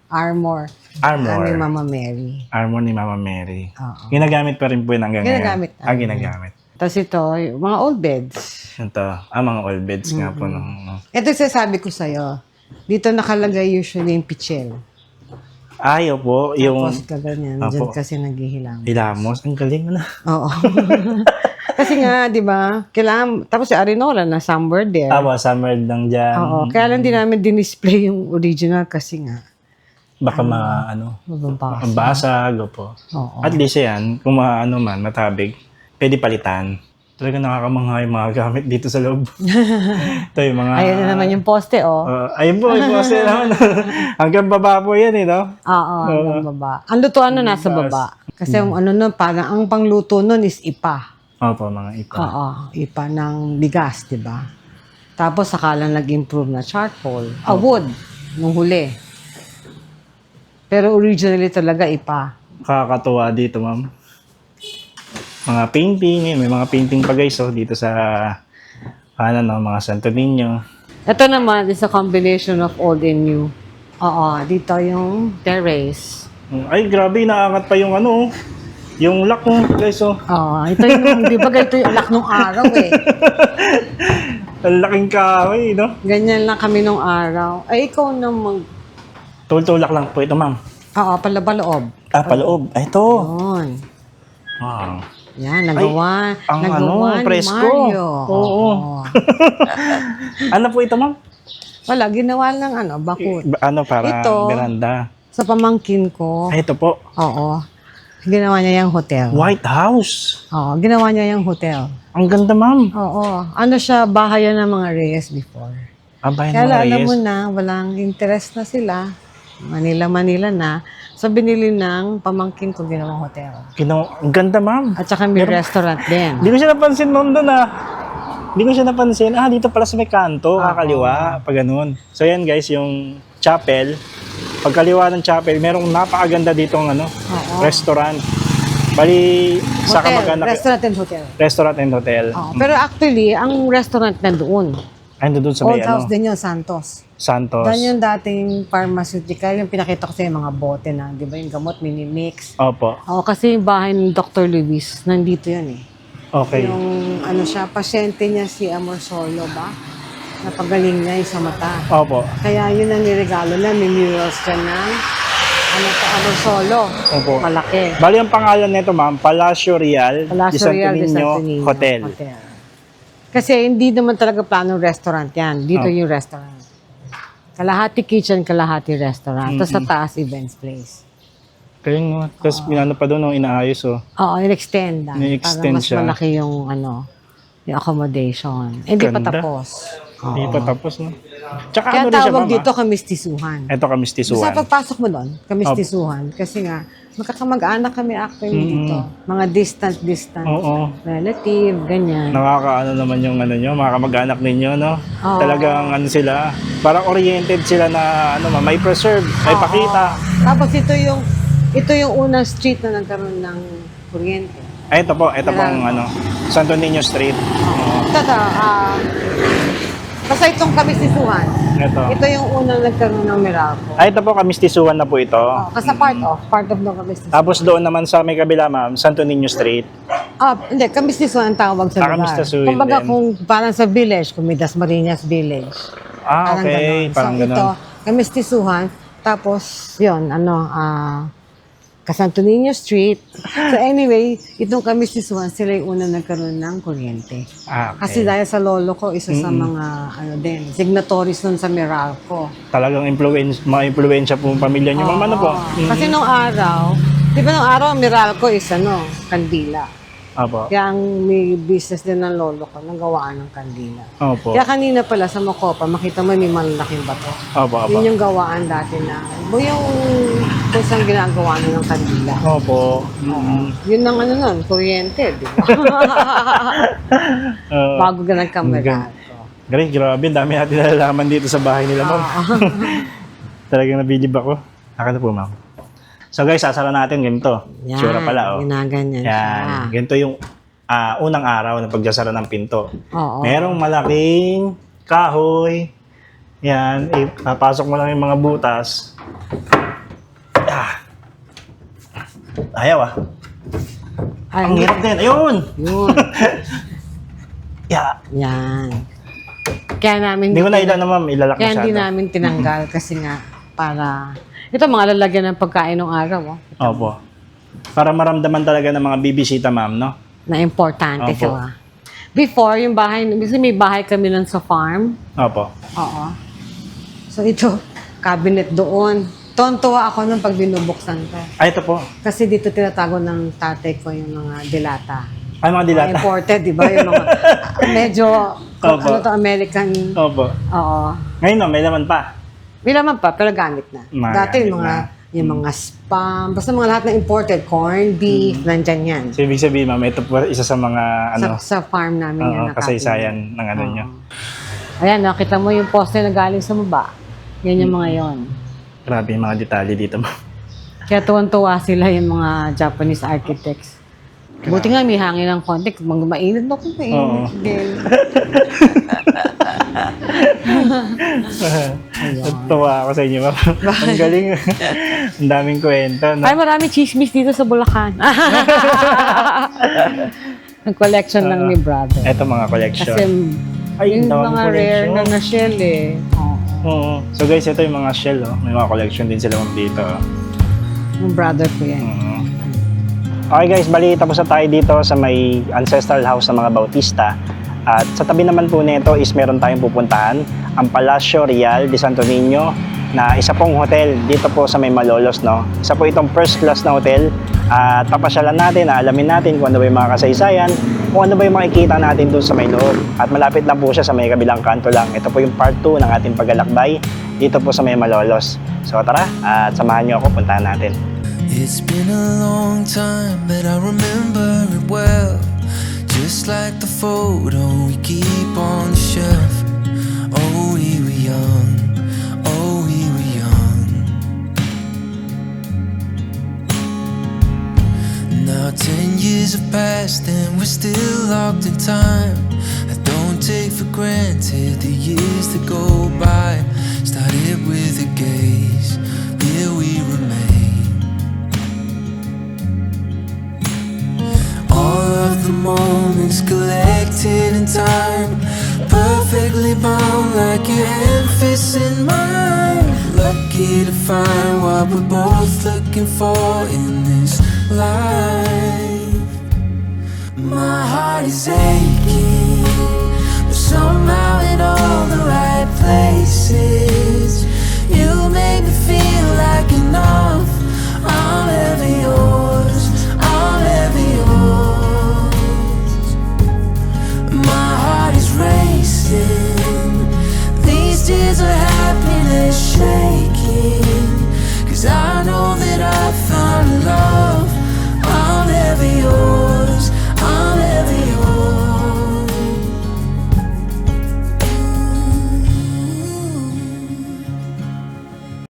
armor. Armor. Ni Mama Mary. Armor ni Mama Mary. Oo. Ginagamit pa rin po yun hanggang Ginagamit. ngayon. Ginagamit. Tapos ito, yung mga old beds. Ito. Mga old beds nga po. Ito yung sasabi ko sa'yo. Dito nakalagay usually yung pichel. Ayaw po. Yung Tapos ka ganyan. Opo. Diyan kasi naghihilamos. hilamos. Ang galing na. Oo. Kasi nga, di ba, kailangan, tapos si Arinola na somewhere there. Summer lang dyan. Oo, kaya lang din namin dinisplay yung original kasi nga, Baka mababasa. mabasag. Opo. Oo. At least yan, kung man, matabig, pwede palitan. Talaga nakakamangha yung mga gamit dito sa loob. Ito yung mga... Ayun na naman yung poste, oh. ayun po, yung poste naman. Hanggang baba po yan, no? Oo, hanggang baba. Ang lutuan na nasa baba. Kasi yung ano nun, parang ang pangluto nun is ipa. Opo, mga ipa. Oo, ipa ng bigas, di ba? Tapos saka lang nag-improve na charcoal. Wood, nung huli. Pero originally talaga ipa. Kakatuwa dito, ma'am. Mga painting, may mga painting pa guys, dito sa mga Santo Niño. Ito naman is a combination of old and new. Oo, dito yung terrace. Ay, grabe, naaangat pa yung yung lock mo, guys, Oo, ito yung, di ba ganito yung alak nung araw eh. Ang laking kahoy, no? Ganyan lang kami nung araw. Ay, ikaw na Tulak lang po ito, ma'am. Oo, paloob. Paloob. Ay, ito. Yun. Wow. Yan, nagawa. Ang nagawa ni presko. Mario. Oo. Ano po ito, ma'am? Wala, ginawa lang bakut. Para Ito. veranda. Sa pamangkin ko, Ay, ito po. oo, ginawa niya yung hotel. White House. Oo, ginawa niya yung hotel. Ang ganda, ma'am. Oo, ano siya, bahayan ng mga Reyes before. Bayan Kaya ng alam Reyes. mo na, walang interest na sila. Manila na. So, binili ng pamangkin ko ginawang hotel. Ang ganda, ma'am. At saka may restaurant din. Hindi ko siya napansin, ma'am, doon, Hindi ko siya napansin. Dito pala sa may kanto, kakaliwa, pag ganun. So, yan, guys, yung chapel. Pagkaliwa ng chapel, merong napakaganda dito restaurant. Bali, sa Hotel, kamag-anak. restaurant and hotel. Restaurant and hotel. Oo, pero actually, ang restaurant na doon. Ay, doon sa Old may house din yun, Santos. Santos. Dan yung dating pharmaceutical, yung pinakita ko sa mga bote na, di ba yung gamot, mini-mix. Opo. Oo, kasi yung bahay ni Dr. Luis, nandito yan eh. Okay. Yung siya, pasyente niya si Amor Solo ba? Napagaling niya yung sa mata. Opo. Kaya yun ang niregalo na, may murals ka ng Amor Solo. Opo. Malaki. Bali, ang pangalan nito, ma'am, Palacio Real Palacio de Santo Real de Niño Santo Niño Hotel. Kasi hindi naman talaga planong restaurant yan. Dito yung restaurant. Kalahati kitchen, kalahati restaurant. Tapos sa taas, events place. Kaya nga. Tapos pinano pa doon, inaayos, Oo, in-extend lang. In-extend para mas siya. malaki yung yung accommodation. Hindi pa Ganda. tapos. Hindi pa tapos, no? Tsaka Kaya ano rin siya, tawag ma'am, dito kamistisuhan. Ito kamistisuan. Basta pagpasok mo doon, kamistisuhan. Kasi nga, magkakamag-anak kami actually dito. Mga distant Oo. relative, ganyan. Nakakaano naman yung nyo, mga kamag-anak ninyo, no? Oo. Talagang sila, parang oriented sila na may preserve, may pakita. Tapos ito yung unang street na nagkaroon ng kuryente. Ay, ito pong Santo Niño Street. Basta itong kamistisuhan. Ito. Ito yung unang nagkaroon ng Meralco. Ay, ito po, kamistisuan na po ito. Kasi part of the kamistisuhan. Tapos doon naman sa may kabila, ma'am, Santo Niño Street. Hindi, kamistisuhan ang tawag sa lugar. Kamistisuhan Kumbaga din. kung parang sa village, kung may Dasmariñas Village. Okay, parang so, ganun. ito, kamistisuhan. Tapos, yun, Santo Niño Street. So anyway, itong kamistisuhan, sila yung unang nagkaroon ng kuryente. Okay. Kasi dahil sa lolo ko, isa sa mga, signatories nun sa Meralco. Talagang mga influensya po ang pamilya niyo, ma'am, ano po? Kasi nung araw, di ba nung araw, Meralco is kandila. Opo. Kaya ang may business din ng lolo ko, nagawaan ng kandila. Opo. Kaya kanina pala sa Mocopa, makita mo may malalaking bato. Opo. Yun yung gawaan dati na, yung kung saan ginagawa na ng kandila. Opo. Yun ang nun, kuryente, di ba? Bago ka nagkameralco. Grabe, dami natin nalalaman dito sa bahay nila, ma'am. Talagang nabilib ako. Akin na po, ma'am. So guys, sasara natin ganito. Yan, Tsura pala, ginaganyan siya. Yan. Ganito yung unang araw na pagsasara ng pinto. Oo. Merong malaking kahoy. Yan. Papasok mo lang yung mga butas. Ayaw Ay, Ang hirap din. Ayun! Yun. Yeah. Yan. Kaya namin Hindi ko na ilan na, ma'am. Ilalak Kaya hindi masyado. namin tinanggal kasi nga para ito mga lalagyan ng pagkain ng araw Opo. Para maramdaman talaga ng mga bibisita, ma'am, no? na importante Opo. sila. Before yung bahay, kasi may bahay kami nun sa farm. Opo. Oo. So ito, cabinet doon. Tontuwa ako nung pag binubuksan ko. Ay, ito po. Kasi dito tinatago ng tatay ko yung mga dilata. Ay, mga dilata. Imported, di ba? Yung mga medyo, Opo. ano to, American. Opo. Oo. Ngayon no, may laman pa. May laman pa, pero gamit na. Dati Gamit yung mga, na. yung mga spam, basta mga lahat na imported, corned beef, nandyan yan. So, ibig sabihin, ma'am, ito po isa sa mga, ano, Sa farm namin yan. nakapili. kasaysayan ng ano nyo. Ayan, nakita mo yung poste na galing sa baba. Yan yung mga yon. Grabe yung mga detalye dito, ma'am. Kaya tuwan-tuwa sila yung mga Japanese architects. Buti nga may hangin ng konti. Mainit na kung Oo. mainit din. Tuwa ako sa inyo, ma'am. Ang galing. Ang daming kwento, no? Ay, marami chismis dito sa Bulacan. Ang collection lang ni brother. Ito mga collection. Kasi yung daming mga rare collection. na shell eh. Oo. Oo. So guys, ito yung mga shell, oh. May mga collection din sila ma'am dito. Oh. Yung brother ko yan. Okay guys, bali tapos na tayo dito sa may ancestral house ng mga Bautista. At sa tabi naman po nito is meron tayong pupuntahan, ang Palacio Real de Santo Niño, na isa pong hotel dito po sa may Malolos, no? Isa po itong first class na hotel. At papasyalan natin, alamin natin kung ano ba yung mga kasaysayan, kung ano ba yung makikita natin doon sa may loob. At malapit lang po siya sa may kabilang kanto lang. Ito po yung part 2 ng ating paglalakbay dito po sa may Malolos. So tara, at samahan niyo ako, puntahan natin. It's been a long time, but I remember it well. Just like the photo we keep on the shelf. Oh, we were young. Oh, we were young. Now 10 years have passed and we're still locked in time. I don't take for granted the years that go by. Started with a gaze, here we remain. All of the moments collected in time, perfectly bound like your hand fits in mine. Lucky to find what we're both looking for in this life. My heart is aching, but somehow in all the right places. You make me feel like enough. I'm